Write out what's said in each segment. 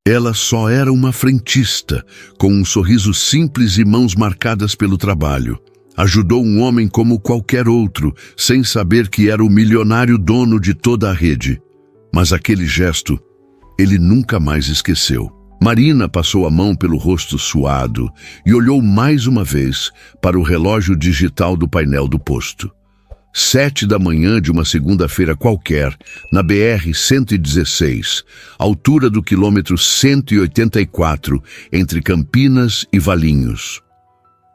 Ela só era uma frentista, com um sorriso simples e mãos marcadas pelo trabalho. Ajudou um homem como qualquer outro, sem saber que era o milionário dono de toda a rede. Mas aquele gesto, ele nunca mais esqueceu. Marina passou a mão pelo rosto suado e olhou mais uma vez para o relógio digital do painel do posto. 7 da manhã de uma segunda-feira qualquer, na BR-116, altura do quilômetro 184, entre Campinas e Valinhos.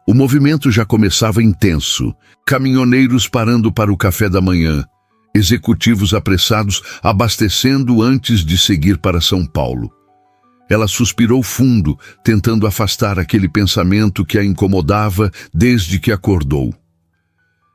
O movimento já começava intenso, caminhoneiros parando para o café da manhã, executivos apressados abastecendo antes de seguir para São Paulo. Ela suspirou fundo, tentando afastar aquele pensamento que a incomodava desde que acordou.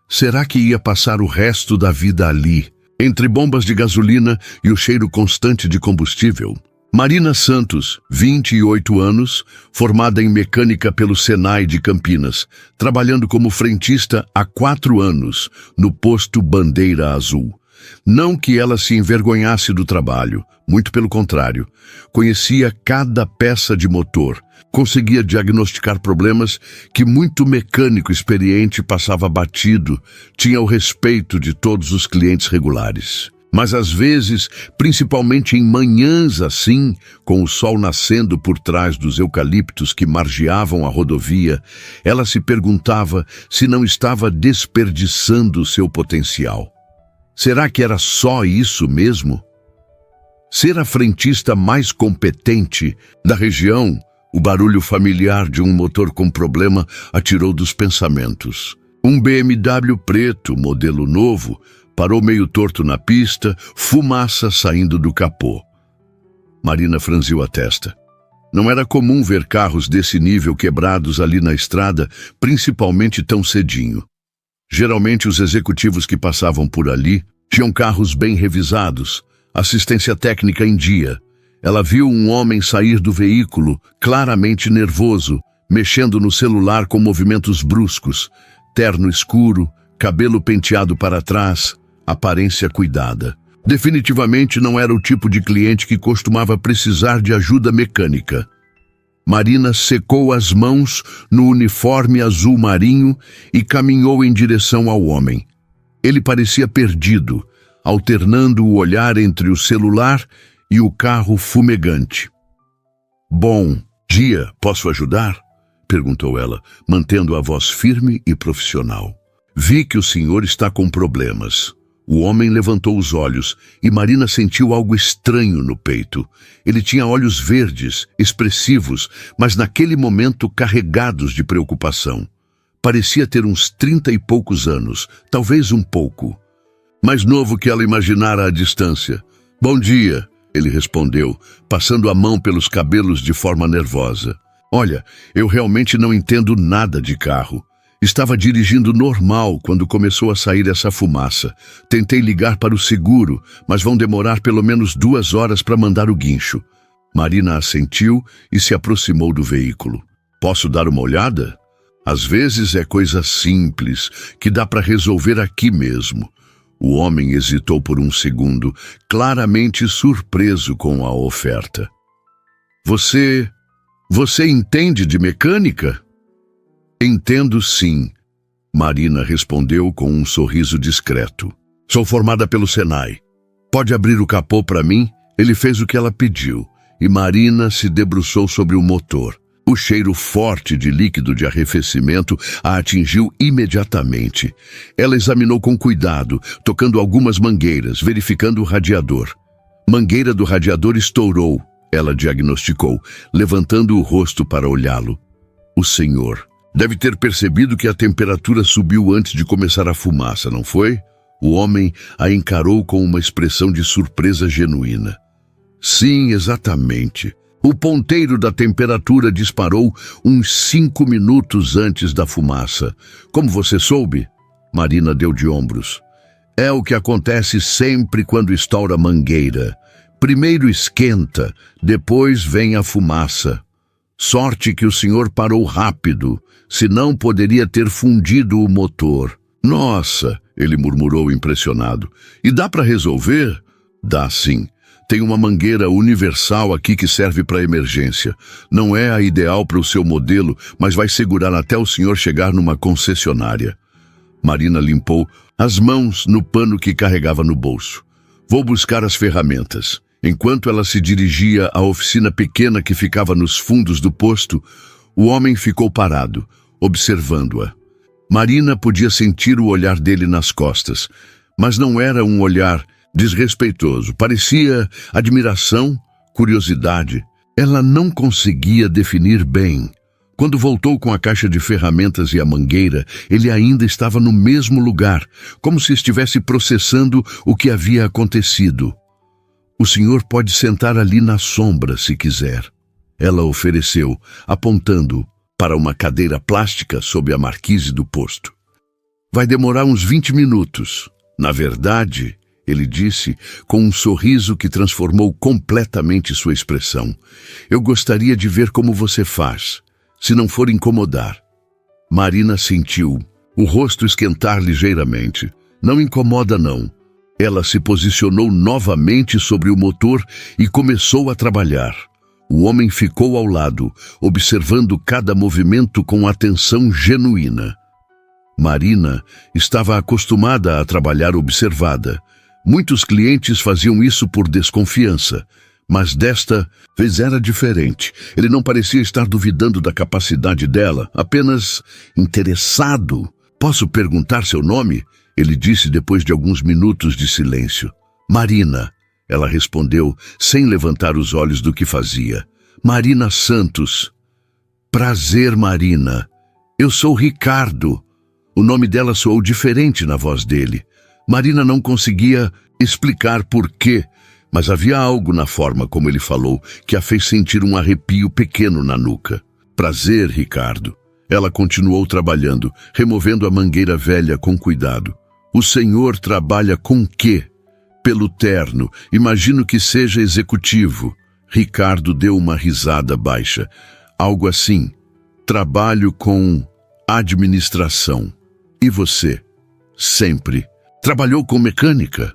Será que ia passar o resto da vida ali, entre bombas de gasolina e o cheiro constante de combustível? Marina Santos, 28 anos, formada em mecânica pelo Senai de Campinas, trabalhando como frentista há 4 anos, no posto Bandeira Azul. Não que ela se envergonhasse do trabalho, muito pelo contrário. Conhecia cada peça de motor, conseguia diagnosticar problemas que muito mecânico experiente passava batido, tinha o respeito de todos os clientes regulares. Mas às vezes, principalmente em manhãs assim, com o sol nascendo por trás dos eucaliptos que margeavam a rodovia, ela se perguntava se não estava desperdiçando seu potencial. Será que era só isso mesmo? Ser a frentista mais competente da região, o barulho familiar de um motor com problema a tirou dos pensamentos. Um BMW preto, modelo novo, parou meio torto na pista, fumaça saindo do capô. Marina franziu a testa. Não era comum ver carros desse nível quebrados ali na estrada, principalmente tão cedinho. Geralmente os executivos que passavam por ali tinham carros bem revisados, assistência técnica em dia. Ela viu um homem sair do veículo, claramente nervoso, mexendo no celular com movimentos bruscos, terno escuro, cabelo penteado para trás, aparência cuidada. Definitivamente não era o tipo de cliente que costumava precisar de ajuda mecânica. Marina secou as mãos no uniforme azul marinho e caminhou em direção ao homem. Ele parecia perdido, alternando o olhar entre o celular e o carro fumegante. "Bom dia, posso ajudar?" perguntou ela, mantendo a voz firme e profissional. "Vi que o senhor está com problemas." O homem levantou os olhos e Marina sentiu algo estranho no peito. Ele tinha olhos verdes, expressivos, mas naquele momento carregados de preocupação. Parecia ter uns 30 e poucos anos, talvez um pouco. Mais novo que ela imaginara à distância. "Bom dia", ele respondeu, passando a mão pelos cabelos de forma nervosa. "Olha, eu realmente não entendo nada de carro. Estava dirigindo normal quando começou a sair essa fumaça. Tentei ligar para o seguro, mas vão demorar pelo menos 2 horas para mandar o guincho." Marina assentiu e se aproximou do veículo. "Posso dar uma olhada? Às vezes é coisa simples, que dá para resolver aqui mesmo." O homem hesitou por um segundo, claramente surpreso com a oferta. Você entende de mecânica?" "Entendo sim", Marina respondeu com um sorriso discreto. "Sou formada pelo Senai. Pode abrir o capô para mim?" Ele fez o que ela pediu, e Marina se debruçou sobre o motor. O cheiro forte de líquido de arrefecimento a atingiu imediatamente. Ela examinou com cuidado, tocando algumas mangueiras, verificando o radiador. Mangueira do radiador estourou, ela diagnosticou, levantando o rosto para olhá-lo. "O senhor deve ter percebido que a temperatura subiu antes de começar a fumaça, não foi?" O homem a encarou com uma expressão de surpresa genuína. "Sim, exatamente. O ponteiro da temperatura disparou uns 5 minutos antes da fumaça. Como você soube?" Marina deu de ombros. "É o que acontece sempre quando estoura a mangueira. Primeiro esquenta, depois vem a fumaça. Sorte que o senhor parou rápido, senão poderia ter fundido o motor." "Nossa", ele murmurou impressionado. "E dá para resolver?" "Dá sim. Tem uma mangueira universal aqui que serve para emergência. Não é a ideal para o seu modelo, mas vai segurar até o senhor chegar numa concessionária. Marina limpou as mãos no pano que carregava no bolso. Vou buscar as ferramentas. Enquanto ela se dirigia à oficina pequena que ficava nos fundos do posto, o homem ficou parado, observando-a. Marina podia sentir o olhar dele nas costas, mas não era um olhar desrespeitoso. Parecia admiração, curiosidade. Ela não conseguia definir bem. Quando voltou com a caixa de ferramentas e a mangueira, ele ainda estava no mesmo lugar, como se estivesse processando o que havia acontecido. O senhor pode sentar ali na sombra, se quiser. Ela ofereceu, apontando para uma cadeira plástica sob a marquise do posto. Vai demorar uns 20 minutos. Na verdade, ele disse, com um sorriso que transformou completamente sua expressão. Eu gostaria de ver como você faz, se não for incomodar. Marina sentiu o rosto esquentar ligeiramente. Não incomoda, não. Ela se posicionou novamente sobre o motor e começou a trabalhar. O homem ficou ao lado, observando cada movimento com atenção genuína. Marina estava acostumada a trabalhar observada. Muitos clientes faziam isso por desconfiança, mas desta vez era diferente. Ele não parecia estar duvidando da capacidade dela, apenas interessado. Posso perguntar seu nome? Ele disse depois de alguns minutos de silêncio. Marina, ela respondeu, sem levantar os olhos do que fazia. Marina Santos. Prazer, Marina. Eu sou Ricardo. O nome dela soou diferente na voz dele. Marina não conseguia explicar por quê, mas havia algo na forma como ele falou que a fez sentir um arrepio pequeno na nuca. Prazer, Ricardo. Ela continuou trabalhando, removendo a mangueira velha com cuidado. O senhor trabalha com quê? Pelo terno. Imagino que seja executivo. Ricardo deu uma risada baixa. Algo assim. Trabalho com administração. E você? Sempre. Trabalhou com mecânica?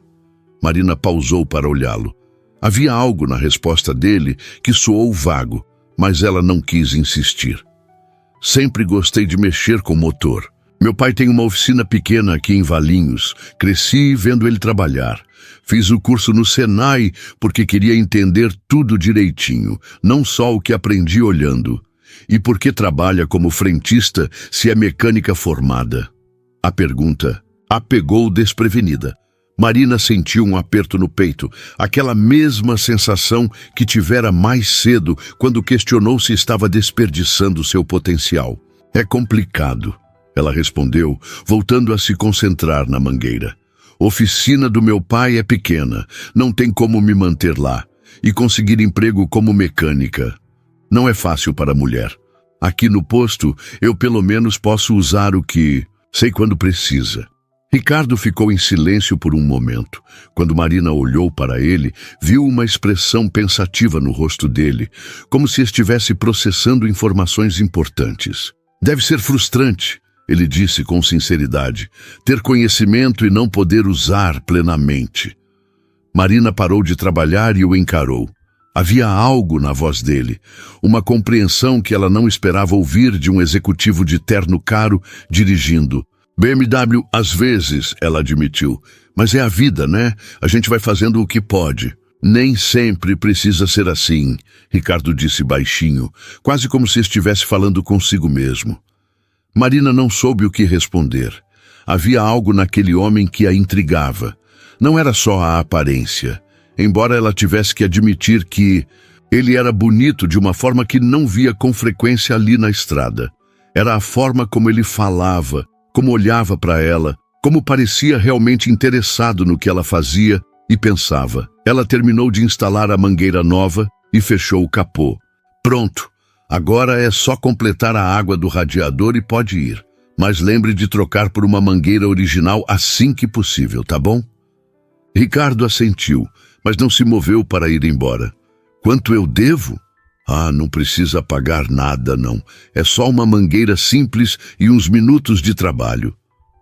Marina pausou para olhá-lo. Havia algo na resposta dele que soou vago, mas ela não quis insistir. Sempre gostei de mexer com motor. Meu pai tem uma oficina pequena aqui em Valinhos. Cresci vendo ele trabalhar. Fiz o curso no Senai porque queria entender tudo direitinho, não só o que aprendi olhando. E por que trabalha como frentista se é mecânica formada? A pergunta a pegou desprevenida. Marina sentiu um aperto no peito, aquela mesma sensação que tivera mais cedo quando questionou se estava desperdiçando seu potencial. É complicado, ela respondeu, voltando a se concentrar na mangueira. Oficina do meu pai é pequena, não tem como me manter lá. E conseguir emprego como mecânica não é fácil para a mulher. Aqui no posto, eu pelo menos posso usar o que sei quando precisa. Ricardo ficou em silêncio por um momento. Quando Marina olhou para ele, viu uma expressão pensativa no rosto dele, como se estivesse processando informações importantes. Deve ser frustrante, ele disse com sinceridade, ter conhecimento e não poder usar plenamente. Marina parou de trabalhar e o encarou. Havia algo na voz dele, uma compreensão que ela não esperava ouvir de um executivo de terno caro dirigindo. BMW, às vezes, ela admitiu, mas é a vida, né? A gente vai fazendo o que pode. Nem sempre precisa ser assim, Ricardo disse baixinho, quase como se estivesse falando consigo mesmo. Marina não soube o que responder. Havia algo naquele homem que a intrigava. Não era só a aparência, embora ela tivesse que admitir que ele era bonito de uma forma que não via com frequência ali na estrada. Era a forma como ele falava, como olhava para ela, como parecia realmente interessado no que ela fazia e pensava. Ela terminou de instalar a mangueira nova e fechou o capô. Pronto, agora é só completar a água do radiador e pode ir. Mas lembre de trocar por uma mangueira original assim que possível, tá bom? Ricardo assentiu, mas não se moveu para ir embora. Quanto eu devo? Não precisa pagar nada, não. É só uma mangueira simples e uns minutos de trabalho.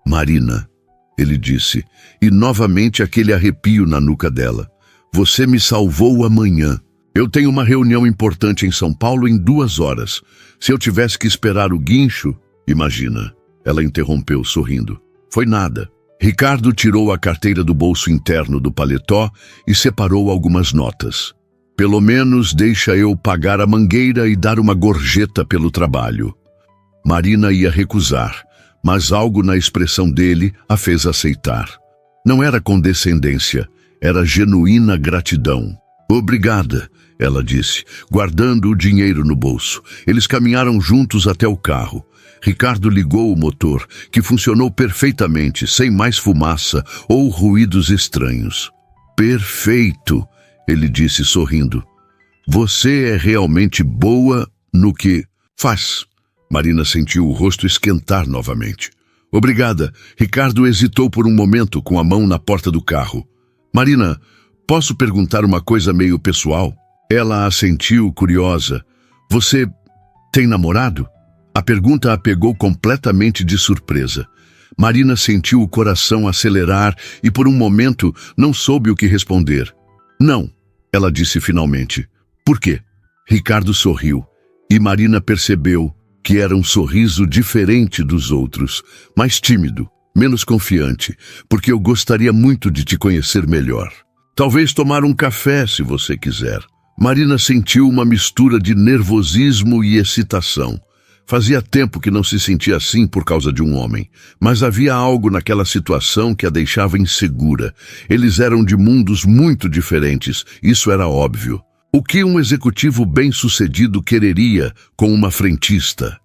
Marina, ele disse, e novamente aquele arrepio na nuca dela. Você me salvou amanhã. Eu tenho uma reunião importante em São Paulo em 2 horas. Se eu tivesse que esperar o guincho... Imagina. Ela interrompeu, sorrindo. Foi nada. Ricardo tirou a carteira do bolso interno do paletó e separou algumas notas. Pelo menos deixa eu pagar a mangueira e dar uma gorjeta pelo trabalho. Marina ia recusar, mas algo na expressão dele a fez aceitar. Não era condescendência, era genuína gratidão. Obrigada, ela disse, guardando o dinheiro no bolso. Eles caminharam juntos até o carro. Ricardo ligou o motor, que funcionou perfeitamente, sem mais fumaça ou ruídos estranhos. Perfeito, ele disse sorrindo. Você é realmente boa no que faz. Marina sentiu o rosto esquentar novamente. Obrigada. Ricardo hesitou por um momento com a mão na porta do carro. Marina, posso perguntar uma coisa meio pessoal? Ela assentiu, curiosa. Você tem namorado? A pergunta a pegou completamente de surpresa. Marina sentiu o coração acelerar e por um momento não soube o que responder. Não, ela disse finalmente. Por quê? Ricardo sorriu e Marina percebeu que era um sorriso diferente dos outros, mais tímido, menos confiante, porque eu gostaria muito de te conhecer melhor. Talvez tomar um café, se você quiser. Marina sentiu uma mistura de nervosismo e excitação. Fazia tempo que não se sentia assim por causa de um homem, mas havia algo naquela situação que a deixava insegura. Eles eram de mundos muito diferentes, isso era óbvio. O que um executivo bem-sucedido quereria com uma frentista?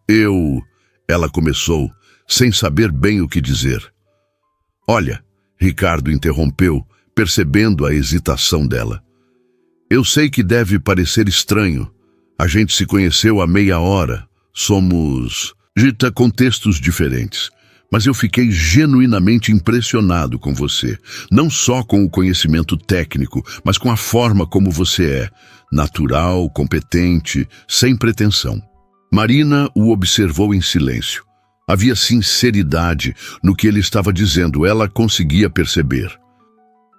Ela começou, sem saber bem o que dizer. Olha, Ricardo interrompeu, percebendo a hesitação dela. Eu sei que deve parecer estranho. A gente se conheceu há meia hora. Somos contextos diferentes, mas eu fiquei genuinamente impressionado com você, não só com o conhecimento técnico, mas com a forma como você é, natural, competente, sem pretensão. Marina o observou em silêncio. Havia sinceridade no que ele estava dizendo, ela conseguia perceber.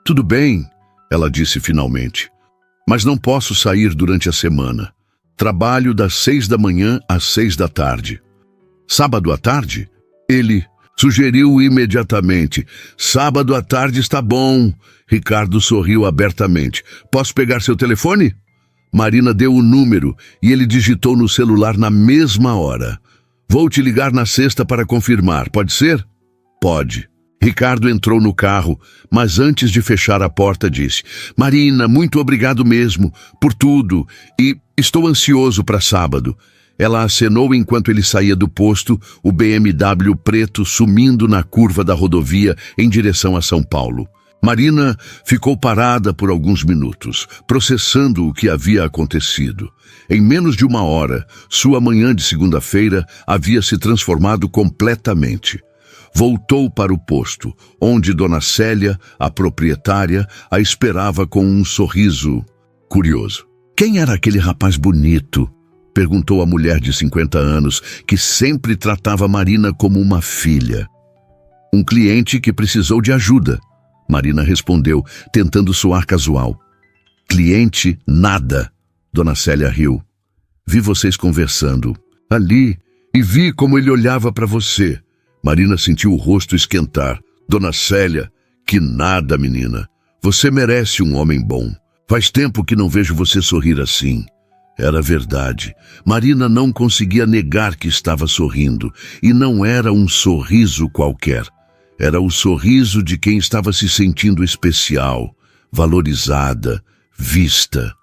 Tudo bem, ela disse finalmente, mas não posso sair durante a semana. Trabalho das 6 da manhã às 6 da tarde. Sábado à tarde? Ele sugeriu imediatamente. Sábado à tarde está bom. Ricardo sorriu abertamente. Posso pegar seu telefone? Marina deu o número e ele digitou no celular na mesma hora. Vou te ligar na sexta para confirmar, pode ser? Pode. Ricardo entrou no carro, mas antes de fechar a porta disse: Marina, muito obrigado mesmo, por tudo, e estou ansioso para sábado. Ela acenou enquanto ele saía do posto, o BMW preto sumindo na curva da rodovia em direção a São Paulo. Marina ficou parada por alguns minutos, processando o que havia acontecido. Em menos de 1 hora, sua manhã de segunda-feira havia se transformado completamente. Voltou para o posto, onde Dona Célia, a proprietária, a esperava com um sorriso curioso. Quem era aquele rapaz bonito? Perguntou a mulher de 50 anos, que sempre tratava Marina como uma filha. Um cliente que precisou de ajuda. Marina respondeu, tentando soar casual. Cliente, nada. Dona Célia riu. Vi vocês conversando ali e vi como ele olhava para você. Marina sentiu o rosto esquentar. Dona Célia, que nada, menina. Você merece um homem bom. Faz tempo que não vejo você sorrir assim. Era verdade. Marina não conseguia negar que estava sorrindo. E não era um sorriso qualquer. Era o sorriso de quem estava se sentindo especial, valorizada, vista.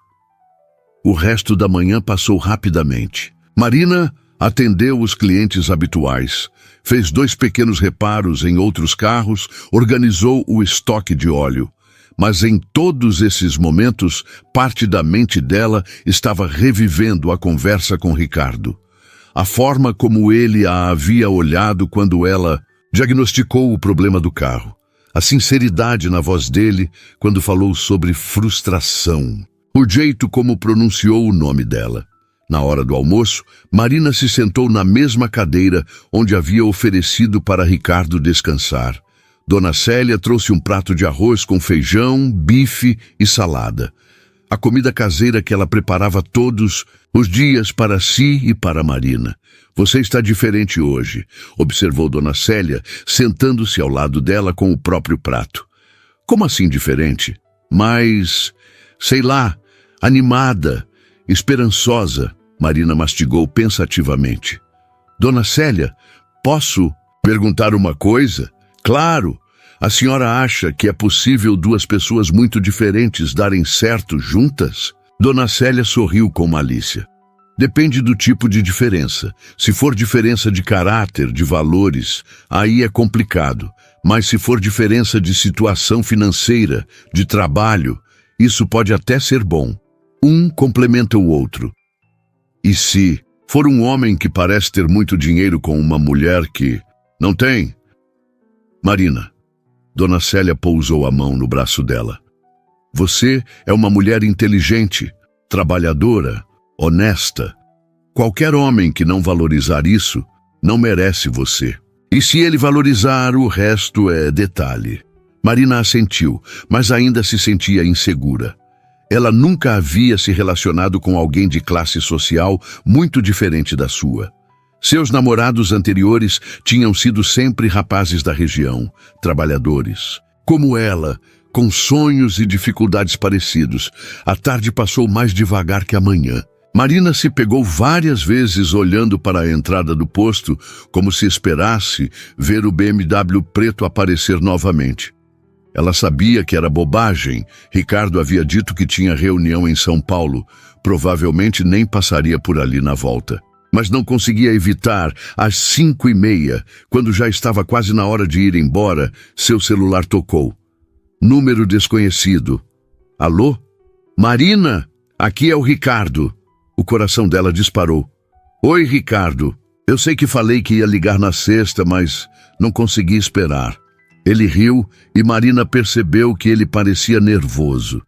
O resto da manhã passou rapidamente. Marina atendeu os clientes habituais, fez 2 pequenos reparos em outros carros, organizou o estoque de óleo. Mas em todos esses momentos, parte da mente dela estava revivendo a conversa com Ricardo. A forma como ele a havia olhado quando ela diagnosticou o problema do carro. A sinceridade na voz dele quando falou sobre frustração. O jeito como pronunciou o nome dela. Na hora do almoço, Marina se sentou na mesma cadeira onde havia oferecido para Ricardo descansar. Dona Célia trouxe um prato de arroz com feijão, bife e salada. A comida caseira que ela preparava todos os dias para si e para Marina. Você está diferente hoje, observou Dona Célia, sentando-se ao lado dela com o próprio prato. Como assim diferente? Mas, sei lá, animada, esperançosa, Marina mastigou pensativamente. Dona Célia, posso perguntar uma coisa? Claro! A senhora acha que é possível duas pessoas muito diferentes darem certo juntas? Dona Célia sorriu com malícia. Depende do tipo de diferença. Se for diferença de caráter, de valores, aí é complicado. Mas se for diferença de situação financeira, de trabalho, isso pode até ser bom. Um complementa o outro. E se for um homem que parece ter muito dinheiro com uma mulher que não tem? Marina. Dona Célia pousou a mão no braço dela. Você é uma mulher inteligente, trabalhadora, honesta. Qualquer homem que não valorizar isso, não merece você. E se ele valorizar, o resto é detalhe. Marina assentiu, mas ainda se sentia insegura. Ela nunca havia se relacionado com alguém de classe social muito diferente da sua. Seus namorados anteriores tinham sido sempre rapazes da região, trabalhadores. Como ela, com sonhos e dificuldades parecidos, a tarde passou mais devagar que a manhã. Marina se pegou várias vezes olhando para a entrada do posto, como se esperasse ver o BMW preto aparecer novamente. Ela sabia que era bobagem. Ricardo havia dito que tinha reunião em São Paulo. Provavelmente nem passaria por ali na volta. Mas não conseguia evitar, às 5:30, quando já estava quase na hora de ir embora, seu celular tocou. Número desconhecido. Alô? Marina, aqui é o Ricardo. O coração dela disparou. Oi, Ricardo. Eu sei que falei que ia ligar na sexta, mas não consegui esperar. Ele riu e Marina percebeu que ele parecia nervoso.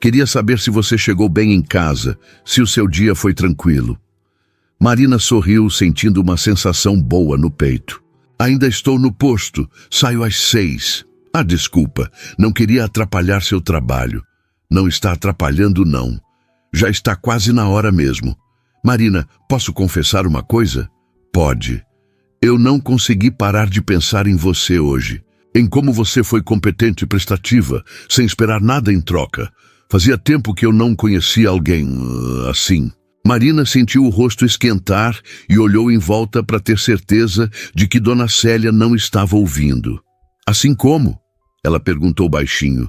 Queria saber se você chegou bem em casa, se o seu dia foi tranquilo. Marina sorriu, sentindo uma sensação boa no peito. Ainda estou no posto, saio às 6. Ah, desculpa, não queria atrapalhar seu trabalho. Não está atrapalhando, não. Já está quase na hora mesmo. Marina, posso confessar uma coisa? Pode. Eu não consegui parar de pensar em você hoje. Em como você foi competente e prestativa, sem esperar nada em troca. Fazia tempo que eu não conhecia alguém assim. Marina sentiu o rosto esquentar e olhou em volta para ter certeza de que Dona Célia não estava ouvindo. Assim como? Ela perguntou baixinho.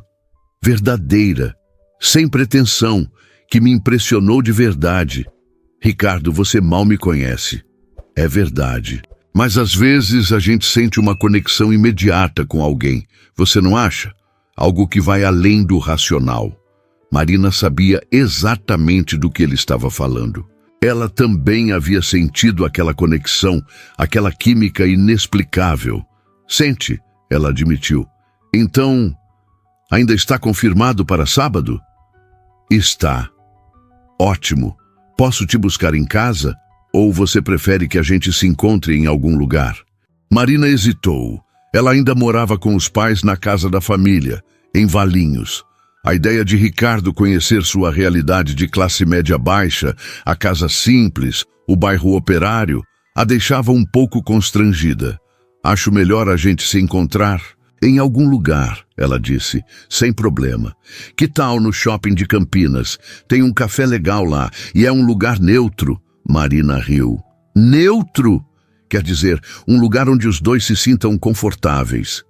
Verdadeira, sem pretensão, que me impressionou de verdade. Ricardo, você mal me conhece. É verdade. Mas às vezes a gente sente uma conexão imediata com alguém. Você não acha? Algo que vai além do racional. Marina sabia exatamente do que ele estava falando. Ela também havia sentido aquela conexão, aquela química inexplicável. Sente, ela admitiu. Então, ainda está confirmado para sábado? Está. Ótimo. Posso te buscar em casa? Ou você prefere que a gente se encontre em algum lugar? Marina hesitou. Ela ainda morava com os pais na casa da família, em Valinhos. A ideia de Ricardo conhecer sua realidade de classe média baixa, a casa simples, o bairro operário, a deixava um pouco constrangida. Acho melhor a gente se encontrar em algum lugar, ela disse, sem problema. Que tal no shopping de Campinas? Tem um café legal lá e é um lugar neutro. Marina riu. Neutro? Quer dizer, um lugar onde os dois se sintam confortáveis.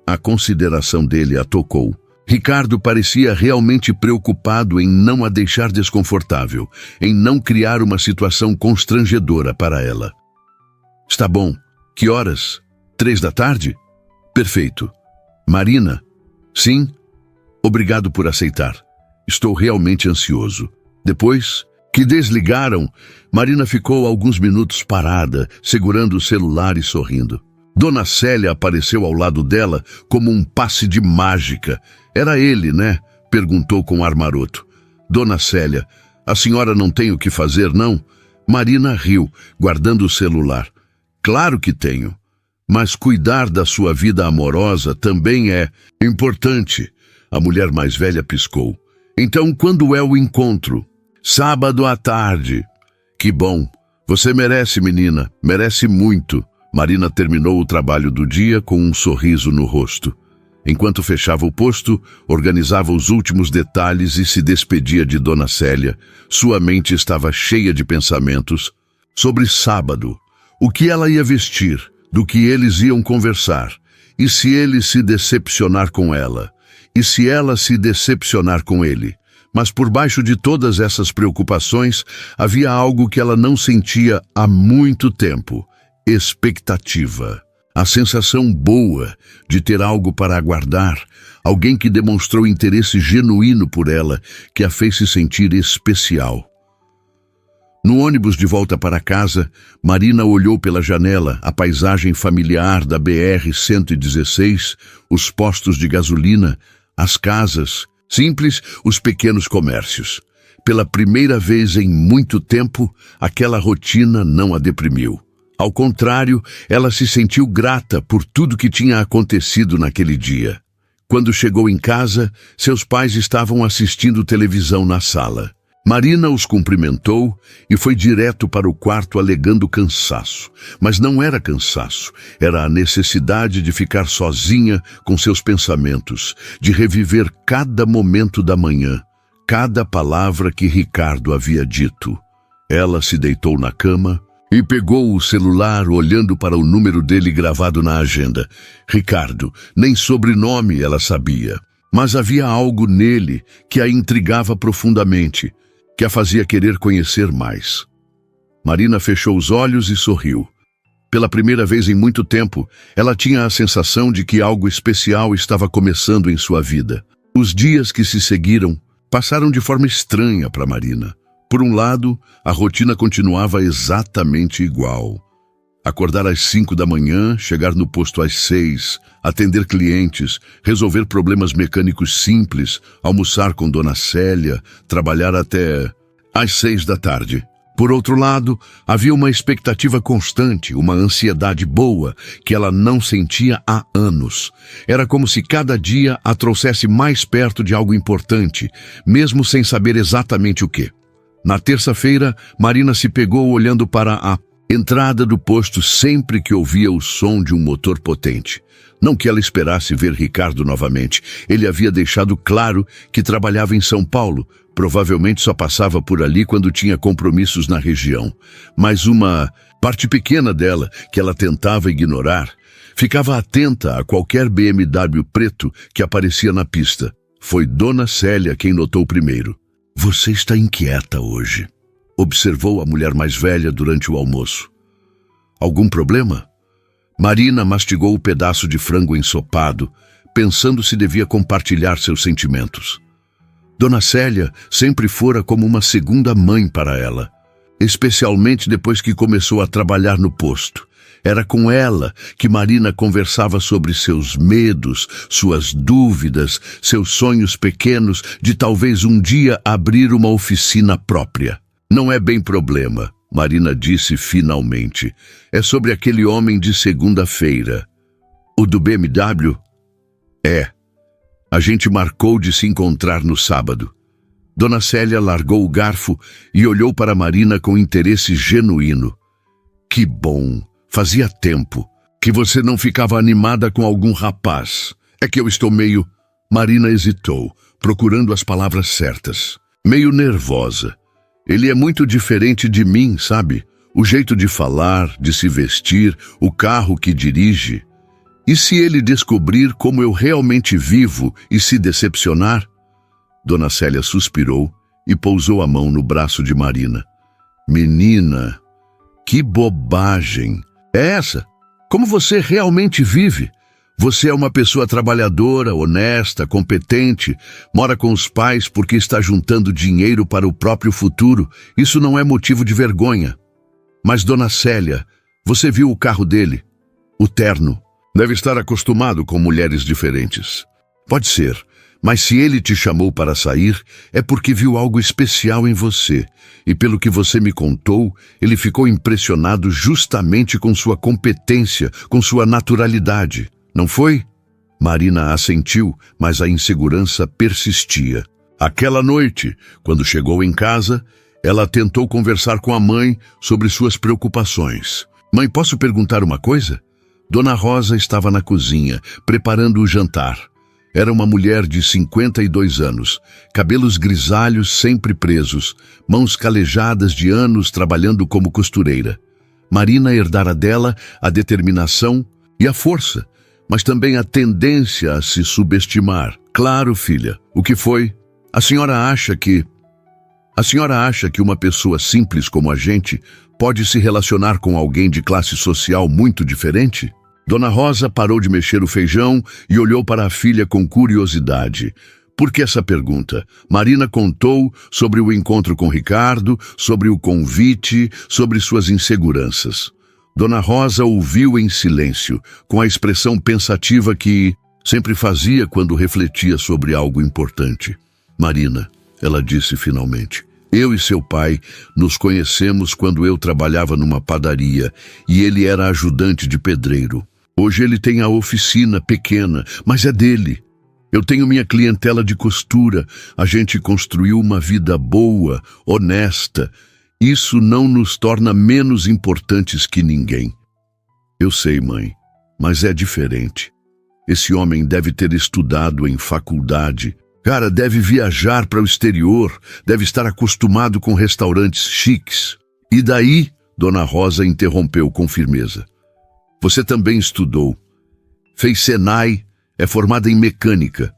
A consideração dele a tocou. Ricardo parecia realmente preocupado em não a deixar desconfortável, em não criar uma situação constrangedora para ela. Está bom. Que horas? 3 da tarde? Perfeito. Marina? Sim? Obrigado por aceitar. Estou realmente ansioso. Depois que desligaram, Marina ficou alguns minutos parada, segurando o celular e sorrindo. Dona Célia apareceu ao lado dela como um passe de mágica. Era ele, né? Perguntou com ar maroto. Dona Célia, a senhora não tem o que fazer, não? Marina riu, guardando o celular. Claro que tenho. Mas cuidar da sua vida amorosa também é importante. A mulher mais velha piscou. Então, quando é o encontro? Sábado à tarde. Que bom. Você merece, menina. Merece muito. Marina terminou o trabalho do dia com um sorriso no rosto. Enquanto fechava o posto, organizava os últimos detalhes e se despedia de Dona Célia. Sua mente estava cheia de pensamentos sobre sábado, o que ela ia vestir, do que eles iam conversar, e se ele se decepcionar com ela, e se ela se decepcionar com ele. Mas por baixo de todas essas preocupações, havia algo que ela não sentia há muito tempo: expectativa. A sensação boa de ter algo para aguardar, alguém que demonstrou interesse genuíno por ela, que a fez se sentir especial. No ônibus de volta para casa, Marina olhou pela janela a paisagem familiar da BR-116, os postos de gasolina, as casas, simples, os pequenos comércios. Pela primeira vez em muito tempo, aquela rotina não a deprimiu. Ao contrário, ela se sentiu grata por tudo que tinha acontecido naquele dia. Quando chegou em casa, seus pais estavam assistindo televisão na sala. Marina os cumprimentou e foi direto para o quarto alegando cansaço. Mas não era cansaço, era a necessidade de ficar sozinha com seus pensamentos, de reviver cada momento da manhã, cada palavra que Ricardo havia dito. Ela se deitou na cama e pegou o celular olhando para o número dele gravado na agenda. Ricardo, nem sobrenome ela sabia, mas havia algo nele que a intrigava profundamente, que a fazia querer conhecer mais. Marina fechou os olhos e sorriu. Pela primeira vez em muito tempo, ela tinha a sensação de que algo especial estava começando em sua vida. Os dias que se seguiram passaram de forma estranha para Marina. Por um lado, a rotina continuava exatamente igual. Acordar às 5 da manhã, chegar no posto às 6, atender clientes, resolver problemas mecânicos simples, almoçar com Dona Célia, trabalhar até às 6 da tarde. Por outro lado, havia uma expectativa constante, uma ansiedade boa, que ela não sentia há anos. Era como se cada dia a trouxesse mais perto de algo importante, mesmo sem saber exatamente o quê. Na terça-feira, Marina se pegou olhando para a entrada do posto sempre que ouvia o som de um motor potente. Não que ela esperasse ver Ricardo novamente. Ele havia deixado claro que trabalhava em São Paulo. Provavelmente só passava por ali quando tinha compromissos na região. Mas uma parte pequena dela, que ela tentava ignorar, ficava atenta a qualquer BMW preto que aparecia na pista. Foi Dona Célia quem notou primeiro. "Você está inquieta hoje", observou a mulher mais velha durante o almoço. "Algum problema?" Marina mastigou o pedaço de frango ensopado, pensando se devia compartilhar seus sentimentos. Dona Célia sempre fora como uma segunda mãe para ela, especialmente depois que começou a trabalhar no posto. Era com ela que Marina conversava sobre seus medos, suas dúvidas, seus sonhos pequenos de talvez um dia abrir uma oficina própria. "Não é bem problema", Marina disse finalmente. "É sobre aquele homem de segunda-feira." "O do BMW?" "É. A gente marcou de se encontrar no sábado." Dona Célia largou o garfo e olhou para Marina com interesse genuíno. "Que bom. Fazia tempo que você não ficava animada com algum rapaz. É que eu estou meio..." Marina hesitou, procurando as palavras certas. "Meio nervosa. Ele é muito diferente de mim, sabe? O jeito de falar, de se vestir, o carro que dirige. E se ele descobrir como eu realmente vivo e se decepcionar?" Dona Célia suspirou e pousou a mão no braço de Marina. "Menina, que bobagem! É essa? Como você realmente vive? Você é uma pessoa trabalhadora, honesta, competente, mora com os pais porque está juntando dinheiro para o próprio futuro. Isso não é motivo de vergonha. Mas, Dona Célia, você viu o carro dele? O terno. Deve estar acostumado com mulheres diferentes." "Pode ser, Mas se ele te chamou para sair, é porque viu algo especial em você. E pelo que você me contou, ele ficou impressionado justamente com sua competência, com sua naturalidade. Não foi? Marina assentiu, mas a insegurança persistia. Aquela noite, quando chegou em casa, ela tentou conversar com a mãe sobre suas preocupações. Mãe, posso perguntar uma coisa? Dona Rosa estava na cozinha, preparando o jantar. Era uma mulher de 52 anos, cabelos grisalhos sempre presos, mãos calejadas de anos trabalhando como costureira. Marina herdara dela a determinação e a força, mas também a tendência a se subestimar. Claro, filha, o que foi? A senhora acha que uma pessoa simples como a gente pode se relacionar com alguém de classe social muito diferente? Dona Rosa parou de mexer o feijão e olhou para a filha com curiosidade. Por que essa pergunta? Marina contou sobre o encontro com Ricardo, sobre o convite, sobre suas inseguranças. Dona Rosa ouviu em silêncio, com a expressão pensativa que sempre fazia quando refletia sobre algo importante. Marina, ela disse finalmente, eu e seu pai nos conhecemos quando eu trabalhava numa padaria e ele era ajudante de pedreiro. Hoje ele tem a oficina pequena, mas é dele. Eu tenho minha clientela de costura. A gente construiu uma vida boa, honesta. Isso não nos torna menos importantes que ninguém. Eu sei, mãe, mas é diferente. Esse homem deve ter estudado em faculdade. Cara, deve viajar para o exterior, deve estar acostumado com restaurantes chiques. E daí, Dona Rosa interrompeu com firmeza. Você também estudou. Fez Senai, é formada em mecânica.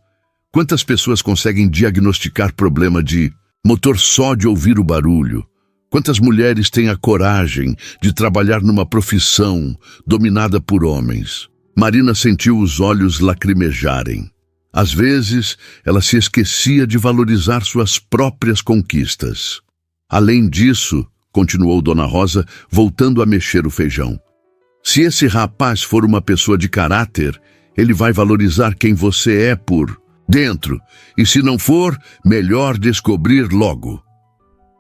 Quantas pessoas conseguem diagnosticar problema de motor só de ouvir o barulho? Quantas mulheres têm a coragem de trabalhar numa profissão dominada por homens? Marina sentiu os olhos lacrimejarem. Às vezes, ela se esquecia de valorizar suas próprias conquistas. Além disso, continuou Dona Rosa, voltando a mexer o feijão, se esse rapaz for uma pessoa de caráter, ele vai valorizar quem você é por dentro. E se não for, melhor descobrir logo.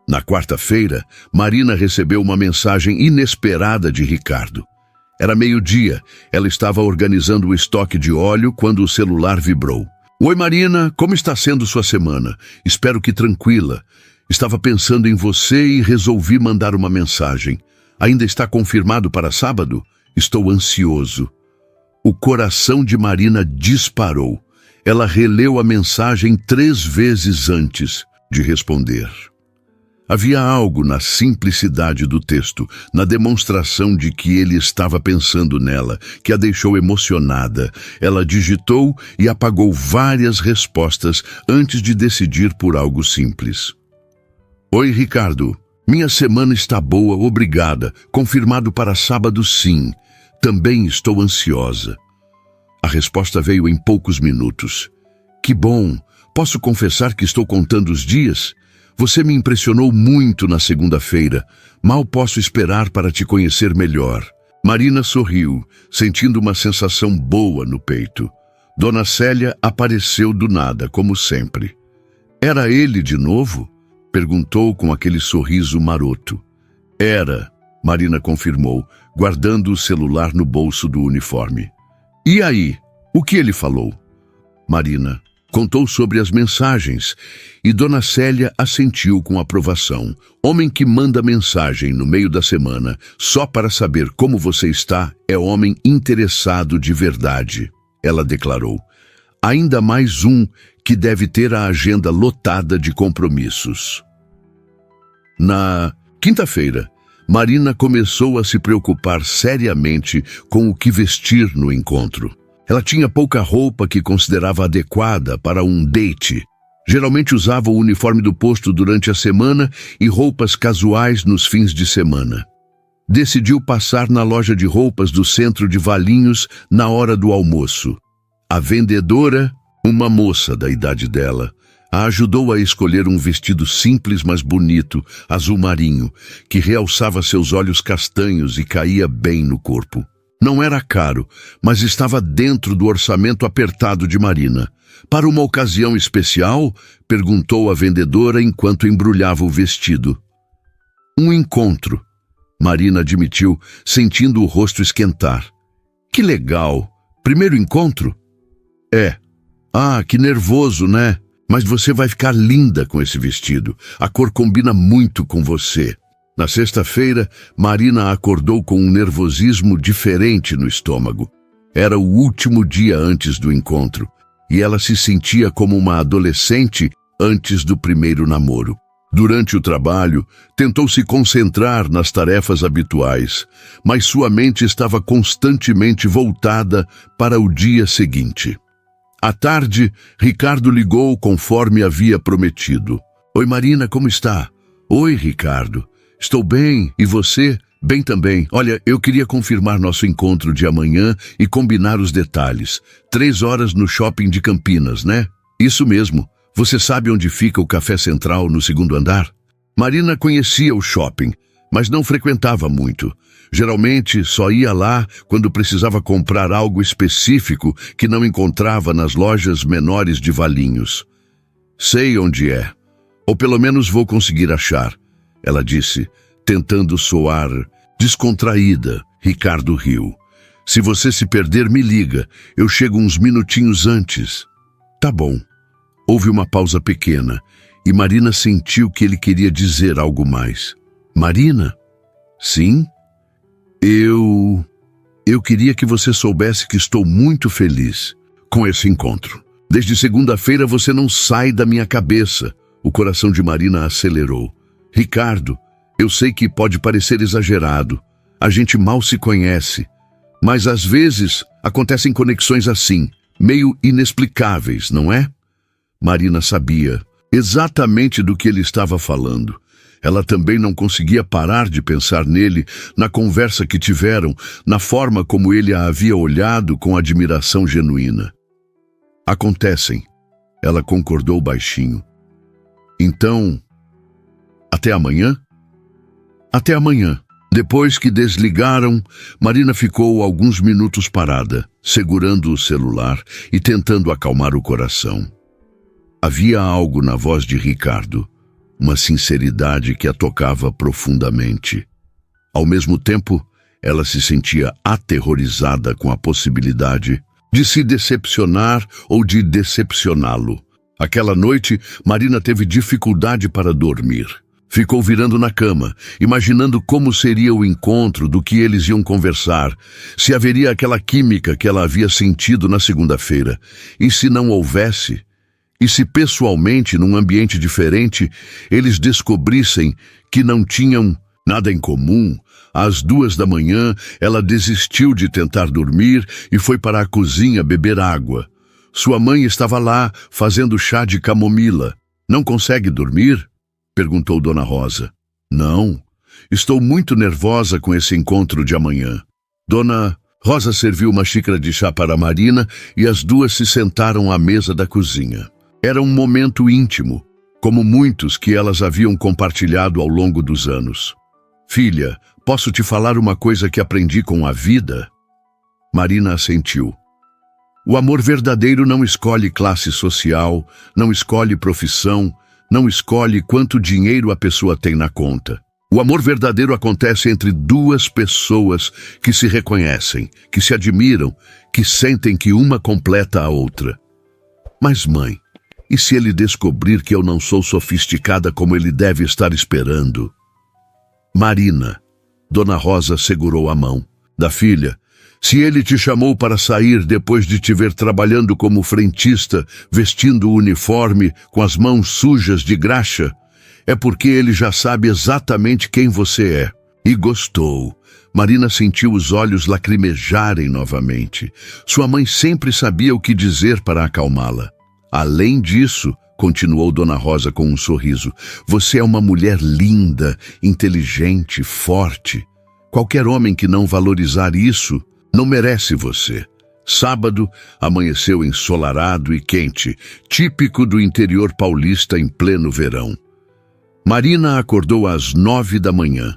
Na quarta-feira, Marina recebeu uma mensagem inesperada de Ricardo. Era meio-dia, ela estava organizando o estoque de óleo quando o celular vibrou. Oi, Marina, como está sendo sua semana? Espero que tranquila. Estava pensando em você e resolvi mandar uma mensagem. Ainda está confirmado para sábado? Estou ansioso. O coração de Marina disparou. Ela releu a mensagem 3 vezes antes de responder. Havia algo na simplicidade do texto, na demonstração de que ele estava pensando nela, que a deixou emocionada. Ela digitou e apagou várias respostas antes de decidir por algo simples. Oi, Ricardo. Minha semana está boa, obrigada. Confirmado para sábado, sim. Também estou ansiosa. A resposta veio em poucos minutos. Que bom! Posso confessar que estou contando os dias? Você me impressionou muito na segunda-feira. Mal posso esperar para te conhecer melhor. Marina sorriu, sentindo uma sensação boa no peito. Dona Célia apareceu do nada, como sempre. Era ele de novo? Perguntou com aquele sorriso maroto. Era, Marina confirmou, guardando o celular no bolso do uniforme. E aí, o que ele falou? Marina contou sobre as mensagens e Dona Célia assentiu com aprovação. Homem que manda mensagem no meio da semana só para saber como você está é homem interessado de verdade, ela declarou. Ainda mais um que deve ter a agenda lotada de compromissos. Na quinta-feira, Marina começou a se preocupar seriamente com o que vestir no encontro. Ela tinha pouca roupa que considerava adequada para um date. Geralmente usava o uniforme do posto durante a semana e roupas casuais nos fins de semana. Decidiu passar na loja de roupas do centro de Valinhos na hora do almoço. A vendedora, uma moça da idade dela, a ajudou a escolher um vestido simples, mas bonito, azul marinho, que realçava seus olhos castanhos e caía bem no corpo. Não era caro, mas estava dentro do orçamento apertado de Marina. Para uma ocasião especial? Perguntou a vendedora enquanto embrulhava o vestido. Um encontro, Marina admitiu, sentindo o rosto esquentar. Que legal! Primeiro encontro? É. Ah, que nervoso, né? Mas você vai ficar linda com esse vestido. A cor combina muito com você. Na sexta-feira, Marina acordou com um nervosismo diferente no estômago. Era o último dia antes do encontro, e ela se sentia como uma adolescente antes do primeiro namoro. Durante o trabalho, tentou se concentrar nas tarefas habituais, mas sua mente estava constantemente voltada para o dia seguinte. À tarde, Ricardo ligou conforme havia prometido. Oi, Marina, como está? Oi, Ricardo. Estou bem, e você? Bem também. Olha, eu queria confirmar nosso encontro de amanhã e combinar os detalhes. 3 horas no shopping de Campinas, né? Isso mesmo. Você sabe onde fica o Café Central no 2º andar? Marina conhecia o shopping, mas não frequentava muito. Geralmente só ia lá quando precisava comprar algo específico que não encontrava nas lojas menores de Valinhos. Sei onde é. Ou pelo menos vou conseguir achar, ela disse, tentando soar descontraída. Ricardo riu. Se você se perder, me liga. Eu chego uns minutinhos antes. Tá bom. Houve uma pausa pequena e Marina sentiu que ele queria dizer algo mais. Marina? Sim? Eu queria que você soubesse que estou muito feliz com esse encontro. Desde segunda-feira você não sai da minha cabeça. O coração de Marina acelerou. Ricardo, eu sei que pode parecer exagerado. A gente mal se conhece. Mas às vezes acontecem conexões assim, meio inexplicáveis, não é? Marina sabia exatamente do que ele estava falando. Ela também não conseguia parar de pensar nele, na conversa que tiveram, na forma como ele a havia olhado com admiração genuína. Acontecem, ela concordou baixinho. Então, até amanhã? Até amanhã. Depois que desligaram, Marina ficou alguns minutos parada, segurando o celular e tentando acalmar o coração. Havia algo na voz de Ricardo, uma sinceridade que a tocava profundamente. Ao mesmo tempo, ela se sentia aterrorizada com a possibilidade de se decepcionar ou de decepcioná-lo. Aquela noite, Marina teve dificuldade para dormir. Ficou virando na cama, imaginando como seria o encontro, do que eles iam conversar, se haveria aquela química que ela havia sentido na segunda-feira. E se não houvesse? E se pessoalmente, num ambiente diferente, eles descobrissem que não tinham nada em comum? Às 2 da manhã, ela desistiu de tentar dormir e foi para a cozinha beber água. Sua mãe estava lá, fazendo chá de camomila. Não consegue dormir? Perguntou Dona Rosa. Não, estou muito nervosa com esse encontro de amanhã. Dona Rosa serviu uma xícara de chá para Marina e as duas se sentaram à mesa da cozinha. Era um momento íntimo, como muitos que elas haviam compartilhado ao longo dos anos. Filha, posso te falar uma coisa que aprendi com a vida? Marina assentiu. O amor verdadeiro não escolhe classe social, não escolhe profissão, não escolhe quanto dinheiro a pessoa tem na conta. O amor verdadeiro acontece entre duas pessoas que se reconhecem, que se admiram, que sentem que uma completa a outra. Mas, mãe, e se ele descobrir que eu não sou sofisticada como ele deve estar esperando? Marina, Dona Rosa segurou a mão da filha. Se ele te chamou para sair depois de te ver trabalhando como frentista, vestindo o uniforme, com as mãos sujas de graxa, é porque ele já sabe exatamente quem você é. E gostou. Marina sentiu os olhos lacrimejarem novamente. Sua mãe sempre sabia o que dizer para acalmá-la. Além disso, continuou Dona Rosa com um sorriso, você é uma mulher linda, inteligente, forte. Qualquer homem que não valorizar isso não merece você. Sábado amanheceu ensolarado e quente, típico do interior paulista em pleno verão. Marina acordou às 9 da manhã.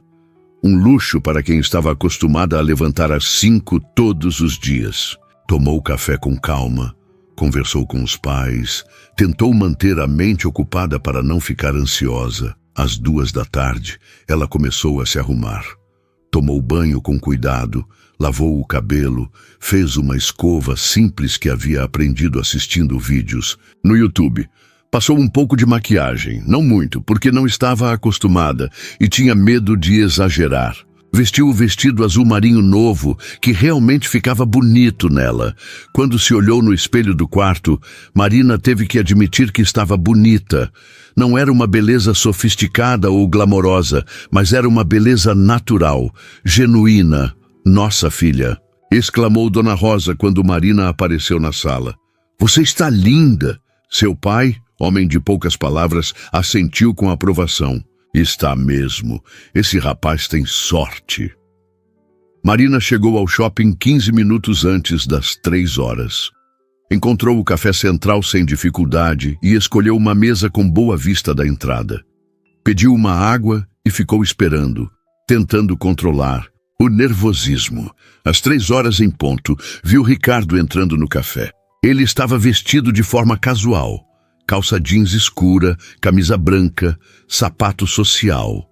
um luxo para quem estava acostumada a levantar às 5 todos os dias. Tomou café com calma, conversou com os pais, tentou manter a mente ocupada para não ficar ansiosa. Às 2 da tarde, ela começou a se arrumar. Tomou banho com cuidado, lavou o cabelo, fez uma escova simples que havia aprendido assistindo vídeos no YouTube. Passou um pouco de maquiagem, não muito, porque não estava acostumada e tinha medo de exagerar. Vestiu o vestido azul marinho novo, que realmente ficava bonito nela. Quando se olhou no espelho do quarto, Marina teve que admitir que estava bonita. Não era uma beleza sofisticada ou glamourosa, mas era uma beleza natural, genuína. Nossa filha, exclamou Dona Rosa quando Marina apareceu na sala. Você está linda! Seu pai, homem de poucas palavras, assentiu com aprovação. Está mesmo. Esse rapaz tem sorte. Marina chegou ao shopping 15 minutos antes das 3 horas. Encontrou o café central sem dificuldade e escolheu uma mesa com boa vista da entrada. Pediu uma água e ficou esperando, tentando controlar o nervosismo. Às 3 horas em ponto, viu Ricardo entrando no café. Ele estava vestido de forma casual. Calça jeans escura, camisa branca, sapato social.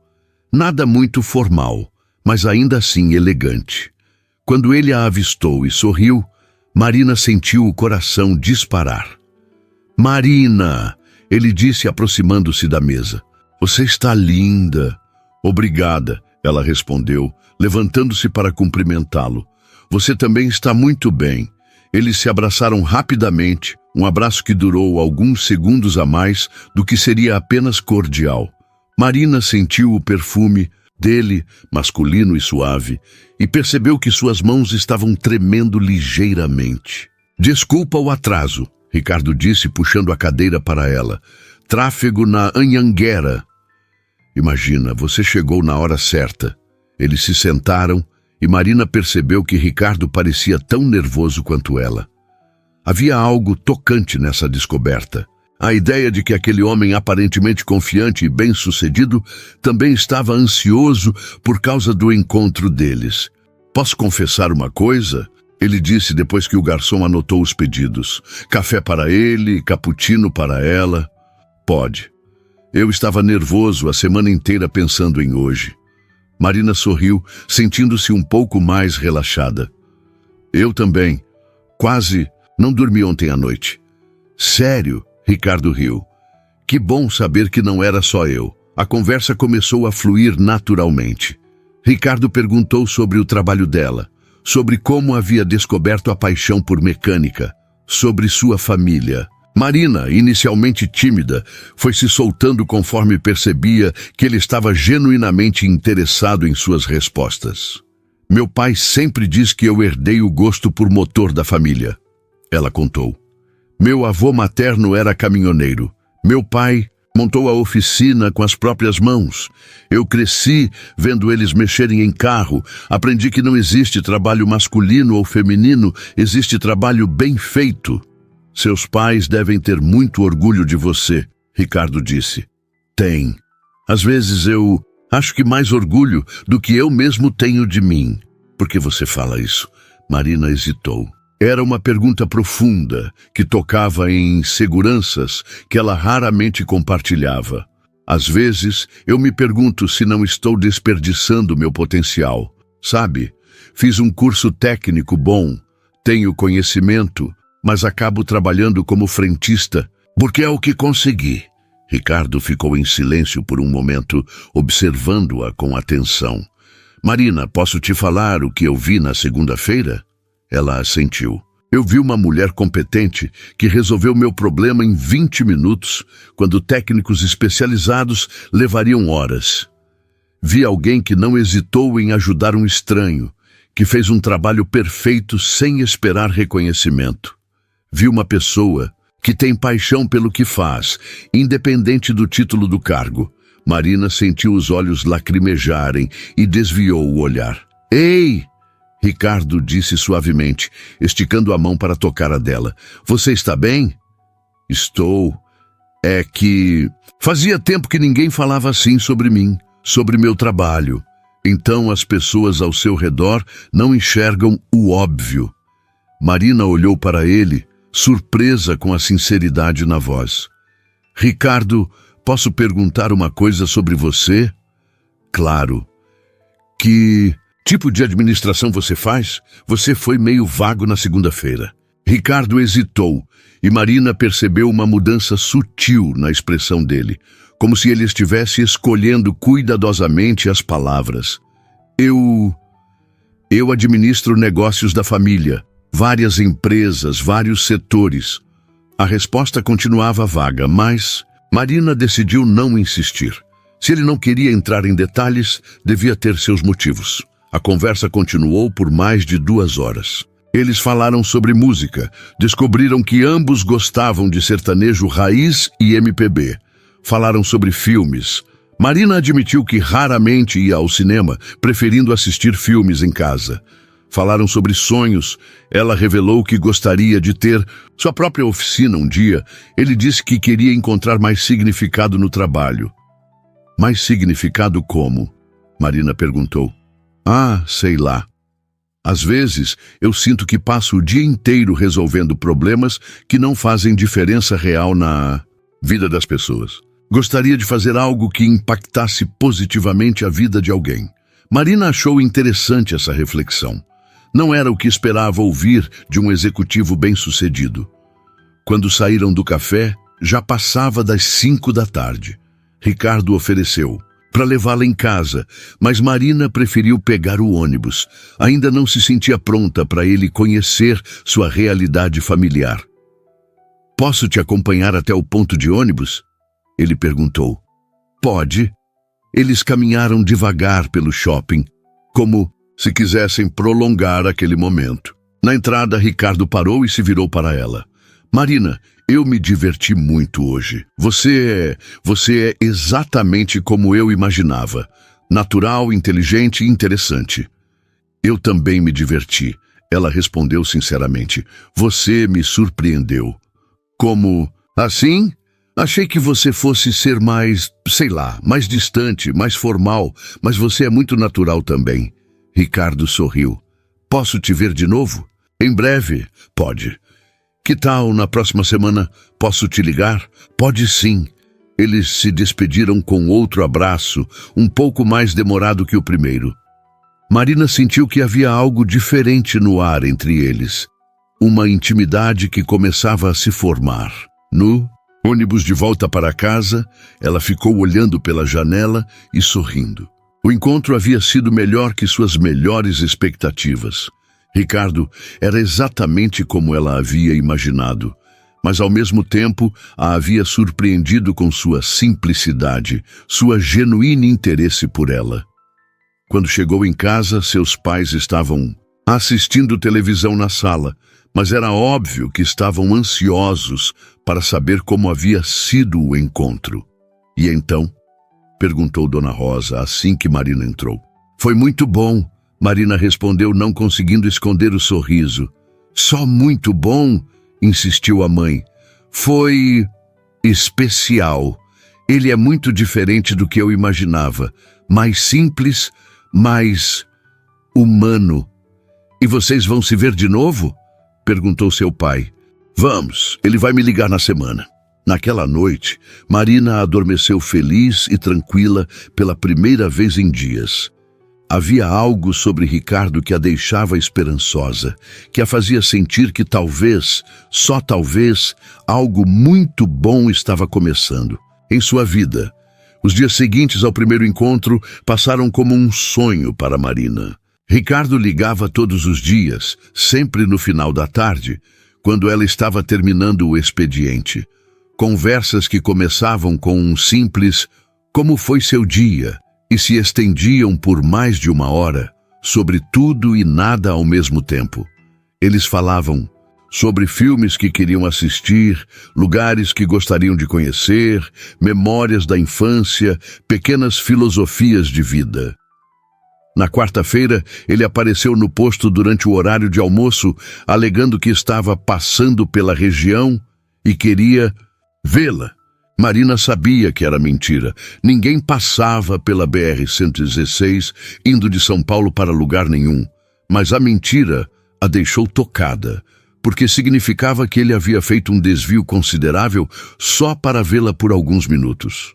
Nada muito formal, mas ainda assim elegante. Quando ele a avistou e sorriu, Marina sentiu o coração disparar. Marina, ele disse aproximando-se da mesa. Você está linda. Obrigada, ela respondeu, levantando-se para cumprimentá-lo. Você também está muito bem. Eles se abraçaram rapidamente, um abraço que durou alguns segundos a mais do que seria apenas cordial. Marina sentiu o perfume dele, masculino e suave, e percebeu que suas mãos estavam tremendo ligeiramente. Desculpa o atraso, Ricardo disse, puxando a cadeira para ela. Tráfego na Anhanguera. Imagina, você chegou na hora certa. Eles se sentaram e Marina percebeu que Ricardo parecia tão nervoso quanto ela. Havia algo tocante nessa descoberta. A ideia de que aquele homem aparentemente confiante e bem-sucedido também estava ansioso por causa do encontro deles. Posso confessar uma coisa? Ele disse depois que o garçom anotou os pedidos. Café para ele, cappuccino para ela. Pode. Eu estava nervoso a semana inteira pensando em hoje. Marina sorriu, sentindo-se um pouco mais relaxada. Eu também. Quase não dormi ontem à noite. Sério? Ricardo riu. Que bom saber que não era só eu. A conversa começou a fluir naturalmente. Ricardo perguntou sobre o trabalho dela, sobre como havia descoberto a paixão por mecânica, sobre sua família. Marina, inicialmente tímida, foi se soltando conforme percebia que ele estava genuinamente interessado em suas respostas. Meu pai sempre diz que eu herdei o gosto por motor da família, ela contou. Meu avô materno era caminhoneiro. Meu pai montou a oficina com as próprias mãos. Eu cresci vendo eles mexerem em carro. Aprendi que não existe trabalho masculino ou feminino, existe trabalho bem feito. Seus pais devem ter muito orgulho de você, Ricardo disse. Tem. Às vezes eu acho que mais orgulho do que eu mesmo tenho de mim. Por que você fala isso? Marina hesitou. Era uma pergunta profunda, que tocava em inseguranças que ela raramente compartilhava. Às vezes, eu me pergunto se não estou desperdiçando meu potencial. Sabe, fiz um curso técnico bom, tenho conhecimento, mas acabo trabalhando como frentista, porque é o que consegui. Ricardo ficou em silêncio por um momento, observando-a com atenção. Marina, posso te falar o que eu vi na segunda-feira? Ela assentiu. Eu vi uma mulher competente que resolveu meu problema em 20 minutos, quando técnicos especializados levariam horas. Vi alguém que não hesitou em ajudar um estranho, que fez um trabalho perfeito sem esperar reconhecimento. Vi uma pessoa que tem paixão pelo que faz, independente do título do cargo. Marina sentiu os olhos lacrimejarem e desviou o olhar. Ei! Ricardo disse suavemente, esticando a mão para tocar a dela. Você está bem? Estou. É que... Fazia tempo que ninguém falava assim sobre mim, sobre meu trabalho. Então as pessoas ao seu redor não enxergam o óbvio. Marina olhou para ele, surpresa com a sinceridade na voz. Ricardo, posso perguntar uma coisa sobre você? Claro. Que tipo de administração você faz? Você foi meio vago na segunda-feira. Ricardo hesitou e Marina percebeu uma mudança sutil na expressão dele, como se ele estivesse escolhendo cuidadosamente as palavras. Eu administro negócios da família, várias empresas, vários setores. A resposta continuava vaga, mas Marina decidiu não insistir. Se ele não queria entrar em detalhes, devia ter seus motivos. A conversa continuou por mais de 2 horas. Eles falaram sobre música, descobriram que ambos gostavam de sertanejo raiz e MPB. Falaram sobre filmes. Marina admitiu que raramente ia ao cinema, preferindo assistir filmes em casa. Falaram sobre sonhos. Ela revelou que gostaria de ter sua própria oficina um dia. Ele disse que queria encontrar mais significado no trabalho. Mais significado como? Marina perguntou. Sei lá. Às vezes, eu sinto que passo o dia inteiro resolvendo problemas que não fazem diferença real na vida das pessoas. Gostaria de fazer algo que impactasse positivamente a vida de alguém. Marina achou interessante essa reflexão. Não era o que esperava ouvir de um executivo bem-sucedido. Quando saíram do café, já passava das 5 da tarde. Ricardo ofereceu para levá-la em casa, mas Marina preferiu pegar o ônibus. Ainda não se sentia pronta para ele conhecer sua realidade familiar. Posso te acompanhar até o ponto de ônibus? Ele perguntou. Pode. Eles caminharam devagar pelo shopping, como se quisessem prolongar aquele momento. Na entrada, Ricardo parou e se virou para ela. Marina, eu me diverti muito hoje. Você é exatamente como eu imaginava. Natural, inteligente e interessante. Eu também me diverti. Ela respondeu sinceramente. Você me surpreendeu. Como? Assim? Achei que você fosse ser mais, sei lá, mais distante, mais formal, mas você é muito natural também. Ricardo sorriu. Posso te ver de novo? Em breve? Pode. Que tal na próxima semana? Posso te ligar? Pode sim. Eles se despediram com outro abraço, um pouco mais demorado que o primeiro. Marina sentiu que havia algo diferente no ar entre eles. Uma intimidade que começava a se formar. No ônibus de volta para casa, ela ficou olhando pela janela e sorrindo. O encontro havia sido melhor que suas melhores expectativas. Ricardo era exatamente como ela havia imaginado, mas ao mesmo tempo a havia surpreendido com sua simplicidade, sua genuíno interesse por ela. Quando chegou em casa, seus pais estavam assistindo televisão na sala, mas era óbvio que estavam ansiosos para saber como havia sido o encontro. E então? Perguntou Dona Rosa assim que Marina entrou. Foi muito bom, Marina respondeu, não conseguindo esconder o sorriso. Só muito bom, insistiu a mãe. Foi especial. Ele é muito diferente do que eu imaginava. Mais simples, mais humano. E vocês vão se ver de novo? Perguntou seu pai. Vamos, ele vai me ligar na semana. Naquela noite, Marina adormeceu feliz e tranquila pela primeira vez em dias. Havia algo sobre Ricardo que a deixava esperançosa, que a fazia sentir que talvez, só talvez, algo muito bom estava começando em sua vida. Os dias seguintes ao primeiro encontro passaram como um sonho para Marina. Ricardo ligava todos os dias, sempre no final da tarde, quando ela estava terminando o expediente. Conversas que começavam com um simples "Como foi seu dia?" e se estendiam por mais de 1 hora, sobre tudo e nada ao mesmo tempo. Eles falavam sobre filmes que queriam assistir, lugares que gostariam de conhecer, memórias da infância, pequenas filosofias de vida. Na quarta-feira, ele apareceu no posto durante o horário de almoço, alegando que estava passando pela região e queria vê-la. Marina sabia que era mentira. Ninguém passava pela BR-116 indo de São Paulo para lugar nenhum. Mas a mentira a deixou tocada, porque significava que ele havia feito um desvio considerável só para vê-la por alguns minutos.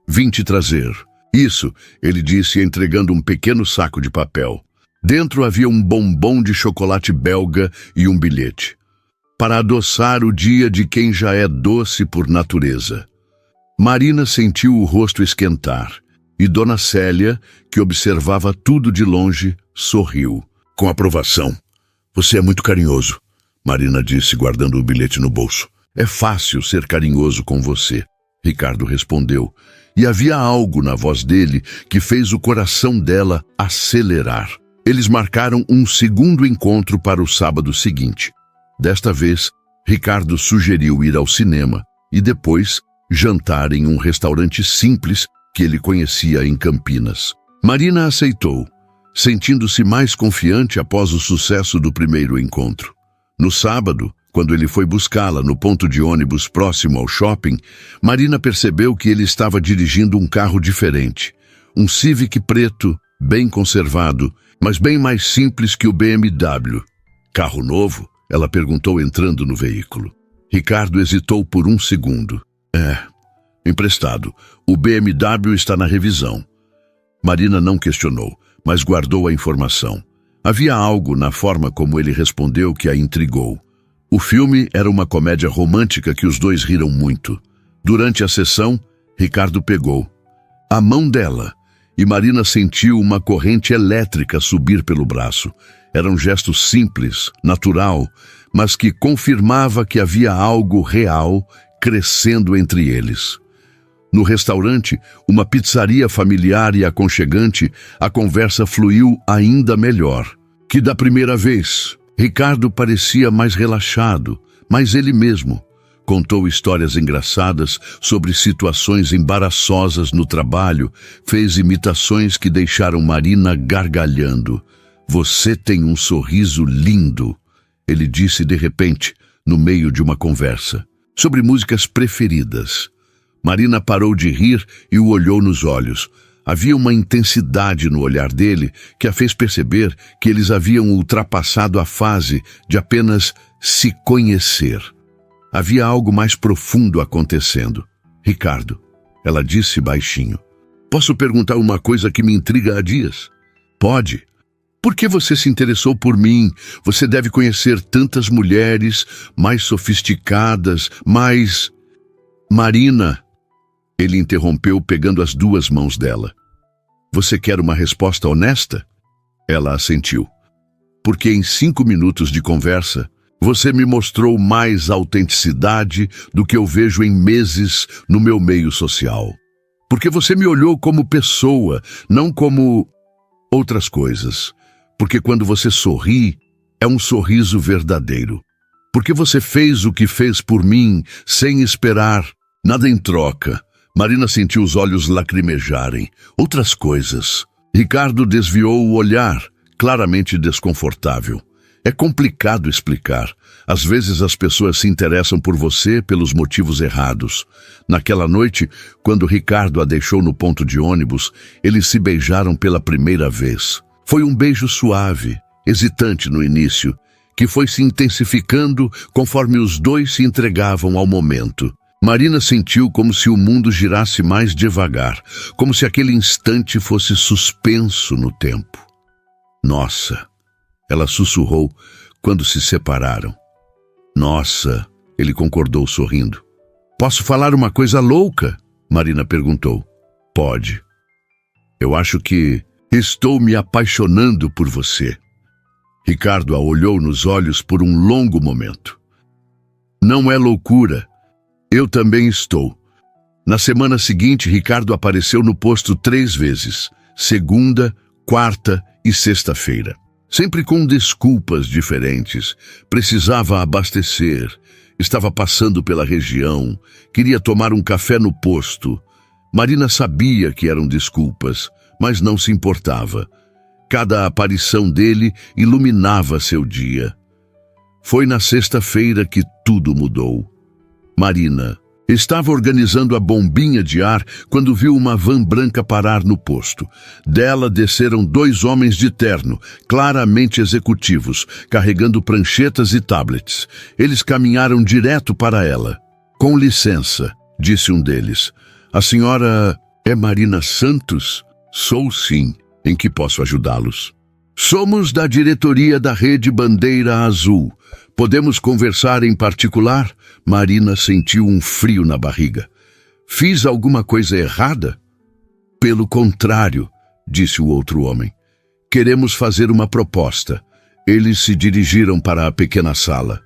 Vim te trazer. Isso, ele disse, entregando um pequeno saco de papel. Dentro havia um bombom de chocolate belga e um bilhete. Para adoçar o dia de quem já é doce por natureza. Marina sentiu o rosto esquentar, e Dona Célia, que observava tudo de longe, sorriu. Com aprovação. Você é muito carinhoso, Marina disse, guardando o bilhete no bolso. É fácil ser carinhoso com você, Ricardo respondeu, e havia algo na voz dele que fez o coração dela acelerar. Eles marcaram um segundo encontro para o sábado seguinte. Desta vez, Ricardo sugeriu ir ao cinema e depois jantar em um restaurante simples que ele conhecia em Campinas. Marina aceitou, sentindo-se mais confiante após o sucesso do primeiro encontro. No sábado, quando ele foi buscá-la no ponto de ônibus próximo ao shopping, Marina percebeu que ele estava dirigindo um carro diferente. Um Civic preto, bem conservado, mas bem mais simples que o BMW. Carro novo? Ela perguntou entrando no veículo. Ricardo hesitou por um segundo. Emprestado. O BMW está na revisão. Marina não questionou, mas guardou a informação. Havia algo na forma como ele respondeu que a intrigou. O filme era uma comédia romântica que os dois riram muito. Durante a sessão, Ricardo pegou a mão dela e Marina sentiu uma corrente elétrica subir pelo braço. Era um gesto simples, natural, mas que confirmava que havia algo real crescendo entre eles. No restaurante, uma pizzaria familiar e aconchegante, a conversa fluiu ainda melhor. Que da primeira vez, Ricardo parecia mais relaxado, mais ele mesmo. Contou histórias engraçadas sobre situações embaraçosas no trabalho, fez imitações que deixaram Marina gargalhando. Você tem um sorriso lindo, ele disse de repente, no meio de uma conversa. Sobre músicas preferidas. Marina parou de rir e o olhou nos olhos. Havia uma intensidade no olhar dele que a fez perceber que eles haviam ultrapassado a fase de apenas se conhecer. Havia algo mais profundo acontecendo. Ricardo, ela disse baixinho. Posso perguntar uma coisa que me intriga há dias? Pode. Por que você se interessou por mim? Você deve conhecer tantas mulheres, mais sofisticadas, mais... Marina, ele interrompeu pegando as duas mãos dela. Você quer uma resposta honesta? Ela assentiu. Porque em 5 minutos de conversa, você me mostrou mais autenticidade do que eu vejo em meses no meu meio social. Porque você me olhou como pessoa, não como outras coisas. Porque quando você sorri, é um sorriso verdadeiro. Porque você fez o que fez por mim, sem esperar nada em troca. Marina sentiu os olhos lacrimejarem. Outras coisas. Ricardo desviou o olhar, claramente desconfortável. É complicado explicar. Às vezes as pessoas se interessam por você pelos motivos errados. Naquela noite, quando Ricardo a deixou no ponto de ônibus, eles se beijaram pela primeira vez. Foi um beijo suave, hesitante no início, que foi se intensificando conforme os dois se entregavam ao momento. Marina sentiu como se o mundo girasse mais devagar, como se aquele instante fosse suspenso no tempo. Nossa, ela sussurrou quando se separaram. Nossa, ele concordou sorrindo. Posso falar uma coisa louca? Marina perguntou. Pode. Eu acho que estou me apaixonando por você. Ricardo a olhou nos olhos por um longo momento. Não é loucura. Eu também estou. Na semana seguinte, Ricardo apareceu no posto 3 vezes. Segunda, quarta e sexta-feira. Sempre com desculpas diferentes. Precisava abastecer. Estava passando pela região. Queria tomar um café no posto. Marina sabia que eram desculpas, mas não se importava. Cada aparição dele iluminava seu dia. Foi na sexta-feira que tudo mudou. Marina, Estava organizando a bombinha de ar quando viu uma van branca parar no posto. Dela desceram 2 homens de terno, claramente executivos, carregando pranchetas e tablets. Eles caminharam direto para ela. "Com licença", disse um deles. "A senhora é Marina Santos?" "Sou sim. Em que posso ajudá-los?" "Somos da diretoria da Rede Bandeira Azul. Podemos conversar em particular?" Marina sentiu um frio na barriga. "Fiz alguma coisa errada?" "Pelo contrário", disse o outro homem. "Queremos fazer uma proposta." Eles se dirigiram para a pequena sala.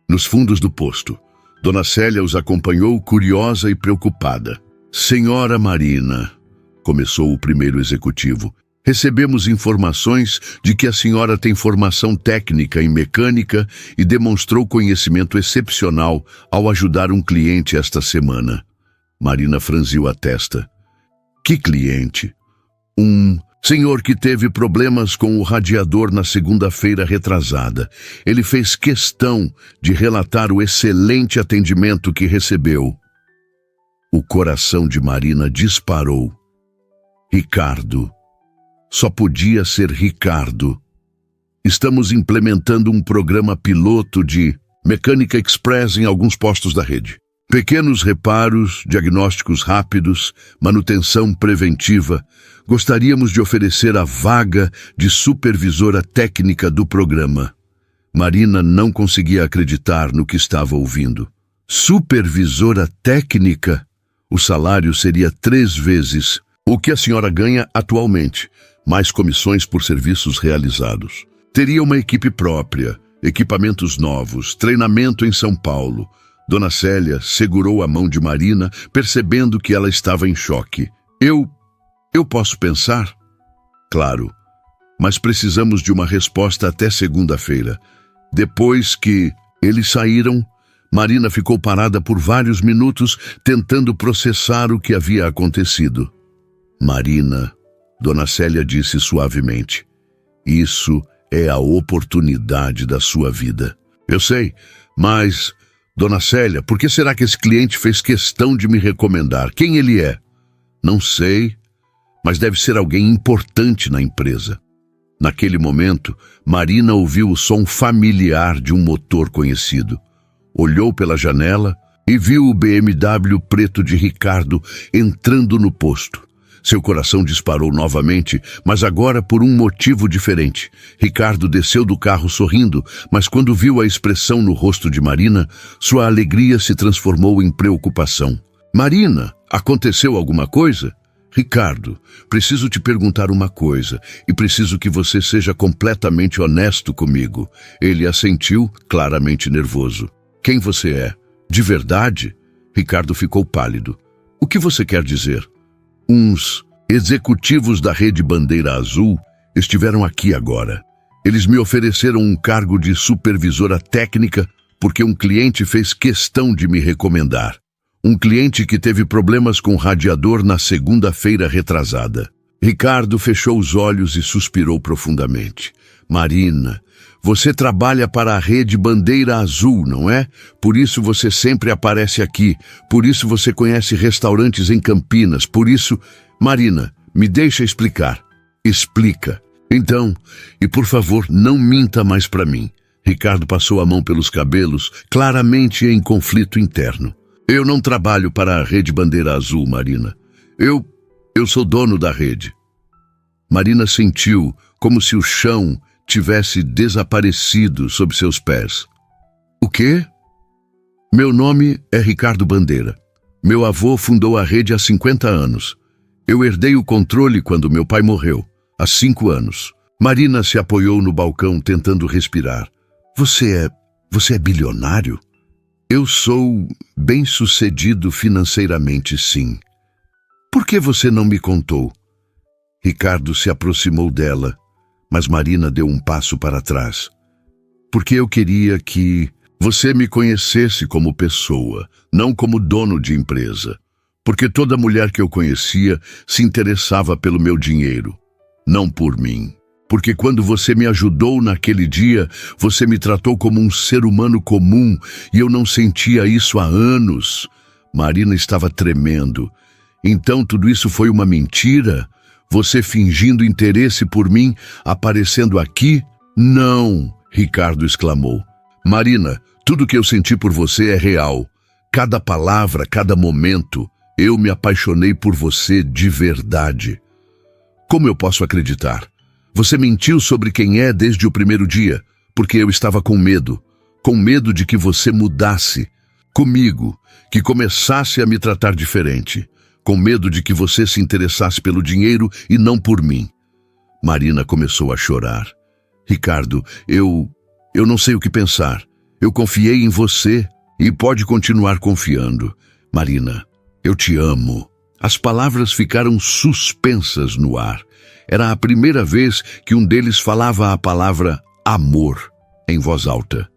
Nos fundos do posto, Dona Célia os acompanhou, curiosa e preocupada. "Senhora Marina", começou o primeiro executivo, "recebemos informações de que a senhora tem formação técnica em mecânica e demonstrou conhecimento excepcional ao ajudar um cliente esta semana." Marina franziu a testa. "Que cliente?" "Um senhor que teve problemas com o radiador na segunda-feira retrasada. Ele fez questão de relatar o excelente atendimento que recebeu." O coração de Marina disparou. Ricardo. Só podia ser Ricardo. "Estamos implementando um programa piloto de Mecânica Express em alguns postos da rede. Pequenos reparos, diagnósticos rápidos, manutenção preventiva. Gostaríamos de oferecer a vaga de supervisora técnica do programa." Marina não conseguia acreditar no que estava ouvindo. Supervisora técnica? O salário seria 3 vezes o que a senhora ganha atualmente, mais comissões por serviços realizados. Teria uma equipe própria, equipamentos novos, treinamento em São Paulo. Dona Célia segurou a mão de Marina, percebendo que ela estava em choque. Eu posso pensar?" "Claro, mas precisamos de uma resposta até segunda-feira." Depois que eles saíram, Marina ficou parada por vários minutos, tentando processar o que havia acontecido. "Marina", Dona Célia disse suavemente, "isso é a oportunidade da sua vida." "Eu sei, mas, Dona Célia, por que será que esse cliente fez questão de me recomendar? Quem ele é?" "Não sei, mas deve ser alguém importante na empresa." Naquele momento, Marina ouviu o som familiar de um motor conhecido. Olhou pela janela e viu o BMW preto de Ricardo entrando no posto. Seu coração disparou novamente, mas agora por um motivo diferente. Ricardo desceu do carro sorrindo, mas quando viu a expressão no rosto de Marina, sua alegria se transformou em preocupação. "Marina, aconteceu alguma coisa?" "Ricardo, preciso te perguntar uma coisa, e preciso que você seja completamente honesto comigo." Ele assentiu, claramente nervoso. "Quem você é? De verdade?" Ricardo ficou pálido. "O que você quer dizer?" "Uns executivos da Rede Bandeira Azul estiveram aqui agora. Eles me ofereceram um cargo de supervisora técnica porque um cliente fez questão de me recomendar. Um cliente que teve problemas com o radiador na segunda-feira retrasada." Ricardo fechou os olhos e suspirou profundamente. "Marina, você trabalha para a Rede Bandeira Azul, não é? Por isso você sempre aparece aqui. Por isso você conhece restaurantes em Campinas. Por isso... Marina, me deixa explicar." "Explica." "Então, e por favor, não minta mais para mim." Ricardo passou a mão pelos cabelos, claramente em conflito interno. "Eu não trabalho para a Rede Bandeira Azul, Marina. Eu sou dono da rede." Marina sentiu como se o chão tivesse desaparecido sob seus pés. "O quê?" "Meu nome é Ricardo Bandeira. Meu avô fundou a rede há 50 anos. Eu herdei o controle quando meu pai morreu, há 5 anos. Marina se apoiou no balcão tentando respirar. Você é bilionário?" "Eu sou bem-sucedido financeiramente, sim." "Por que você não me contou?" Ricardo se aproximou dela, mas Marina deu um passo para trás. "Porque eu queria que você me conhecesse como pessoa, não como dono de empresa. Porque toda mulher que eu conhecia se interessava pelo meu dinheiro, não por mim. Porque quando você me ajudou naquele dia, você me tratou como um ser humano comum e eu não sentia isso há anos." Marina estava tremendo. Então tudo isso foi uma mentira? Você fingindo interesse por mim, aparecendo aqui? Não, Ricardo exclamou. Marina, tudo que eu senti por você é real. Cada palavra, cada momento, eu me apaixonei por você de verdade. Como eu posso acreditar? Você mentiu sobre quem é desde o primeiro dia, porque eu estava com medo de que você mudasse comigo, que começasse a me tratar diferente, com medo de que você se interessasse pelo dinheiro e não por mim. Marina começou a chorar. Ricardo, eu não sei o que pensar. Eu confiei em você e pode continuar confiando. Marina, eu te amo. As palavras ficaram suspensas no ar. Era a primeira vez que um deles falava a palavra amor em voz alta.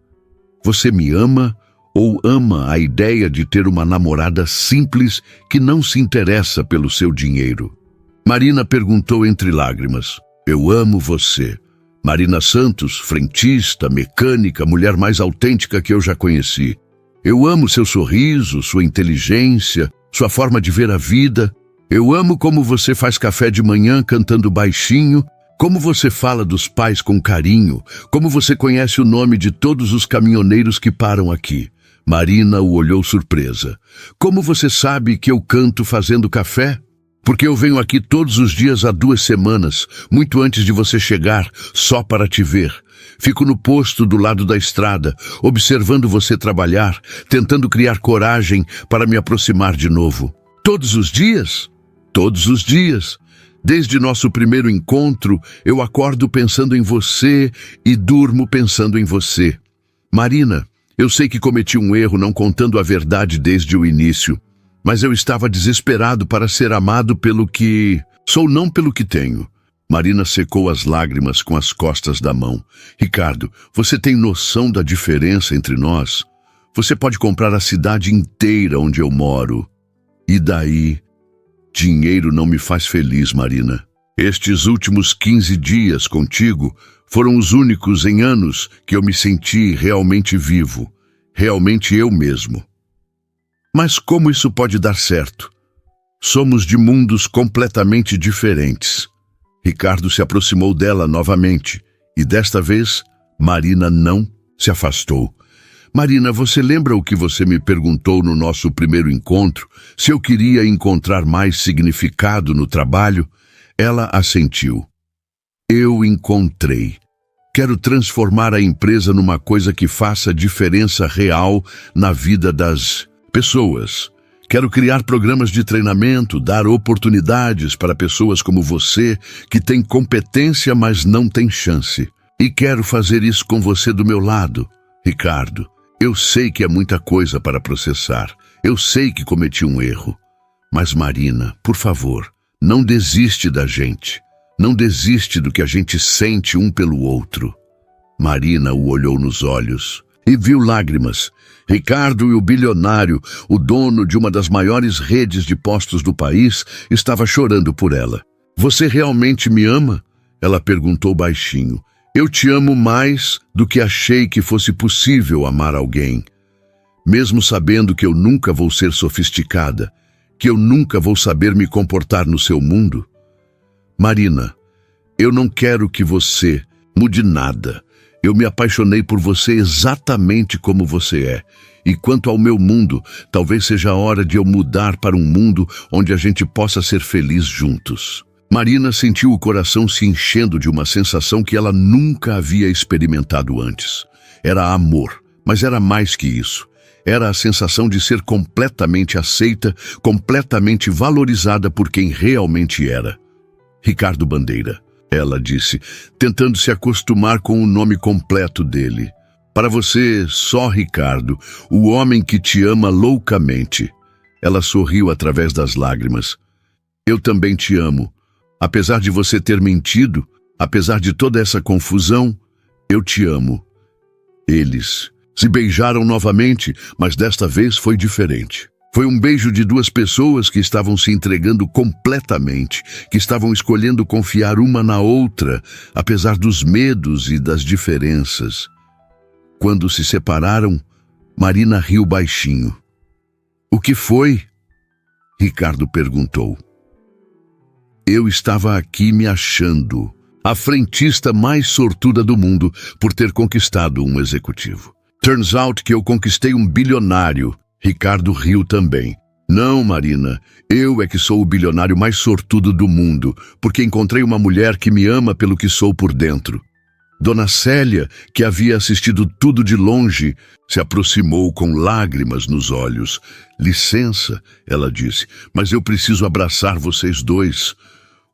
Você me ama ou ama a ideia de ter uma namorada simples que não se interessa pelo seu dinheiro? Marina perguntou entre lágrimas. Eu amo você. Marina Santos, frentista, mecânica, mulher mais autêntica que eu já conheci. Eu amo seu sorriso, sua inteligência, sua forma de ver a vida. Eu amo como você faz café de manhã cantando baixinho, como você fala dos pais com carinho, como você conhece o nome de todos os caminhoneiros que param aqui. Marina o olhou surpresa. Como você sabe que eu canto fazendo café? Porque eu venho aqui todos os dias há 2 semanas, muito antes de você chegar, só para te ver. Fico no posto do lado da estrada, observando você trabalhar, tentando criar coragem para me aproximar de novo. Todos os dias? Todos os dias. Desde nosso primeiro encontro, eu acordo pensando em você e durmo pensando em você. Marina, eu sei que cometi um erro não contando a verdade desde o início, mas eu estava desesperado para ser amado pelo que sou, não pelo que tenho. Marina secou as lágrimas com as costas da mão. Ricardo, você tem noção da diferença entre nós? Você pode comprar a cidade inteira onde eu moro. E daí? Dinheiro não me faz feliz, Marina. Estes últimos 15 dias contigo foram os únicos em anos que eu me senti realmente vivo, realmente eu mesmo. Mas como isso pode dar certo? Somos de mundos completamente diferentes. Ricardo se aproximou dela novamente, e desta vez, Marina não se afastou. Marina, você lembra o que você me perguntou no nosso primeiro encontro? Se eu queria encontrar mais significado no trabalho? Ela assentiu. Eu encontrei. Quero transformar a empresa numa coisa que faça diferença real na vida das pessoas. Quero criar programas de treinamento, dar oportunidades para pessoas como você, que têm competência, mas não têm chance. E quero fazer isso com você do meu lado, Ricardo. Eu sei que é muita coisa para processar. Eu sei que cometi um erro. Mas, Marina, por favor, não desiste da gente. Não desiste do que a gente sente um pelo outro. Marina o olhou nos olhos e viu lágrimas. Ricardo e o bilionário, o dono de uma das maiores redes de postos do país, estava chorando por ela. Você realmente me ama? Ela perguntou baixinho. Eu te amo mais do que achei que fosse possível amar alguém. Mesmo sabendo que eu nunca vou ser sofisticada, que eu nunca vou saber me comportar no seu mundo. Marina, eu não quero que você mude nada. Eu me apaixonei por você exatamente como você é. E quanto ao meu mundo, talvez seja a hora de eu mudar para um mundo onde a gente possa ser feliz juntos. Marina sentiu o coração se enchendo de uma sensação que ela nunca havia experimentado antes. Era amor, mas era mais que isso. Era a sensação de ser completamente aceita, completamente valorizada por quem realmente era. Ricardo Bandeira, ela disse, tentando se acostumar com o nome completo dele. Para você, só Ricardo, o homem que te ama loucamente. Ela sorriu através das lágrimas. Eu também te amo. Apesar de você ter mentido, apesar de toda essa confusão, eu te amo. Eles se beijaram novamente, mas desta vez foi diferente. Foi um beijo de 2 pessoas que estavam se entregando completamente, que estavam escolhendo confiar uma na outra, apesar dos medos e das diferenças. Quando se separaram, Marina riu baixinho. O que foi? Ricardo perguntou. Eu estava aqui me achando a frentista mais sortuda do mundo por ter conquistado um executivo. Turns out que eu conquistei um bilionário. Ricardo riu também. Não, Marina, eu é que sou o bilionário mais sortudo do mundo, porque encontrei uma mulher que me ama pelo que sou por dentro. Dona Célia, que havia assistido tudo de longe, se aproximou com lágrimas nos olhos. Licença, ela disse, mas eu preciso abraçar vocês dois.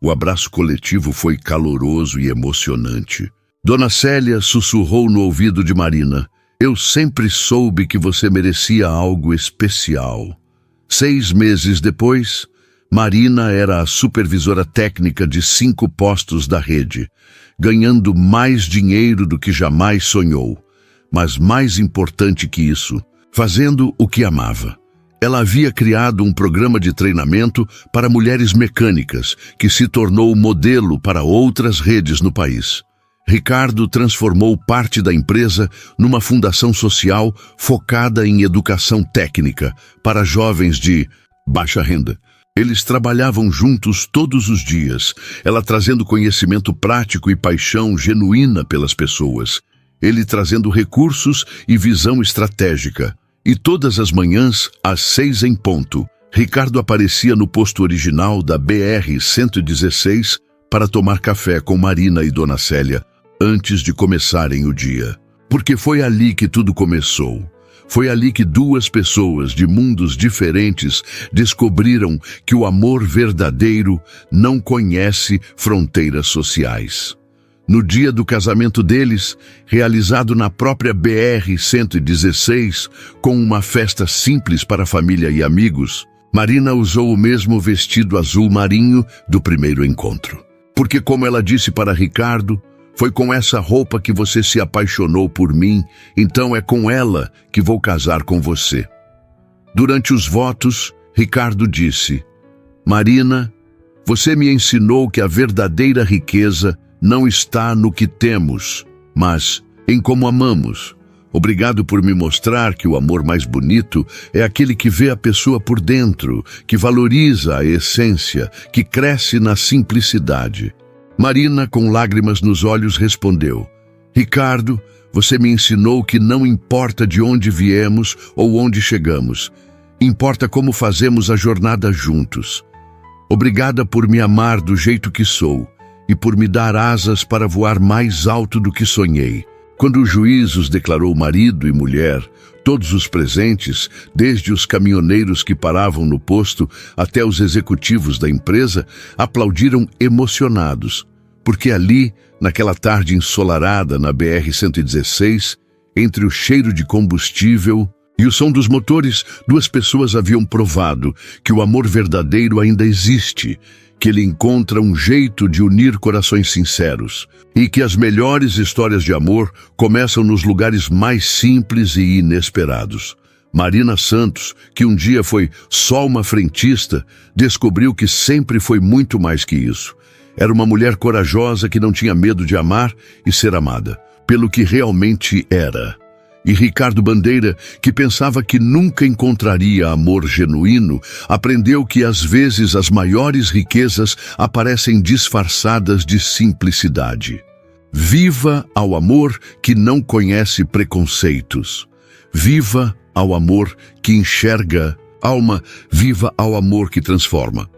O abraço coletivo foi caloroso e emocionante. Dona Célia sussurrou no ouvido de Marina. Eu sempre soube que você merecia algo especial. 6 meses depois, Marina era a supervisora técnica de 5 postos da rede, ganhando mais dinheiro do que jamais sonhou. Mas mais importante que isso, fazendo o que amava. Ela havia criado um programa de treinamento para mulheres mecânicas, que se tornou modelo para outras redes no país. Ricardo transformou parte da empresa numa fundação social focada em educação técnica para jovens de baixa renda. Eles trabalhavam juntos todos os dias, ela trazendo conhecimento prático e paixão genuína pelas pessoas, ele trazendo recursos e visão estratégica. E todas as manhãs, às 6 em ponto, Ricardo aparecia no posto original da BR-116 para tomar café com Marina e Dona Célia, antes de começarem o dia. Porque foi ali que tudo começou. Foi ali que 2 pessoas de mundos diferentes descobriram que o amor verdadeiro não conhece fronteiras sociais. No dia do casamento deles, realizado na própria BR-116, com uma festa simples para a família e amigos, Marina usou o mesmo vestido azul marinho do primeiro encontro. Porque, como ela disse para Ricardo, foi com essa roupa que você se apaixonou por mim, então é com ela que vou casar com você. Durante os votos, Ricardo disse, Marina, você me ensinou que a verdadeira riqueza não está no que temos, mas em como amamos. Obrigado por me mostrar que o amor mais bonito é aquele que vê a pessoa por dentro, que valoriza a essência, que cresce na simplicidade. Marina, com lágrimas nos olhos, respondeu, Ricardo, você me ensinou que não importa de onde viemos ou onde chegamos, importa como fazemos a jornada juntos. Obrigada por me amar do jeito que sou e por me dar asas para voar mais alto do que sonhei. Quando o juiz os declarou marido e mulher, todos os presentes, desde os caminhoneiros que paravam no posto até os executivos da empresa, aplaudiram emocionados, porque ali, naquela tarde ensolarada na BR-116, entre o cheiro de combustível e o som dos motores, 2 pessoas haviam provado que o amor verdadeiro ainda existe, que ele encontra um jeito de unir corações sinceros e que as melhores histórias de amor começam nos lugares mais simples e inesperados. Marina Santos, que um dia foi só uma frentista, descobriu que sempre foi muito mais que isso. Era uma mulher corajosa que não tinha medo de amar e ser amada, pelo que realmente era. E Ricardo Bandeira, que pensava que nunca encontraria amor genuíno, aprendeu que às vezes as maiores riquezas aparecem disfarçadas de simplicidade. Viva ao amor que não conhece preconceitos. Viva ao amor que enxerga. Alma, viva ao amor que transforma.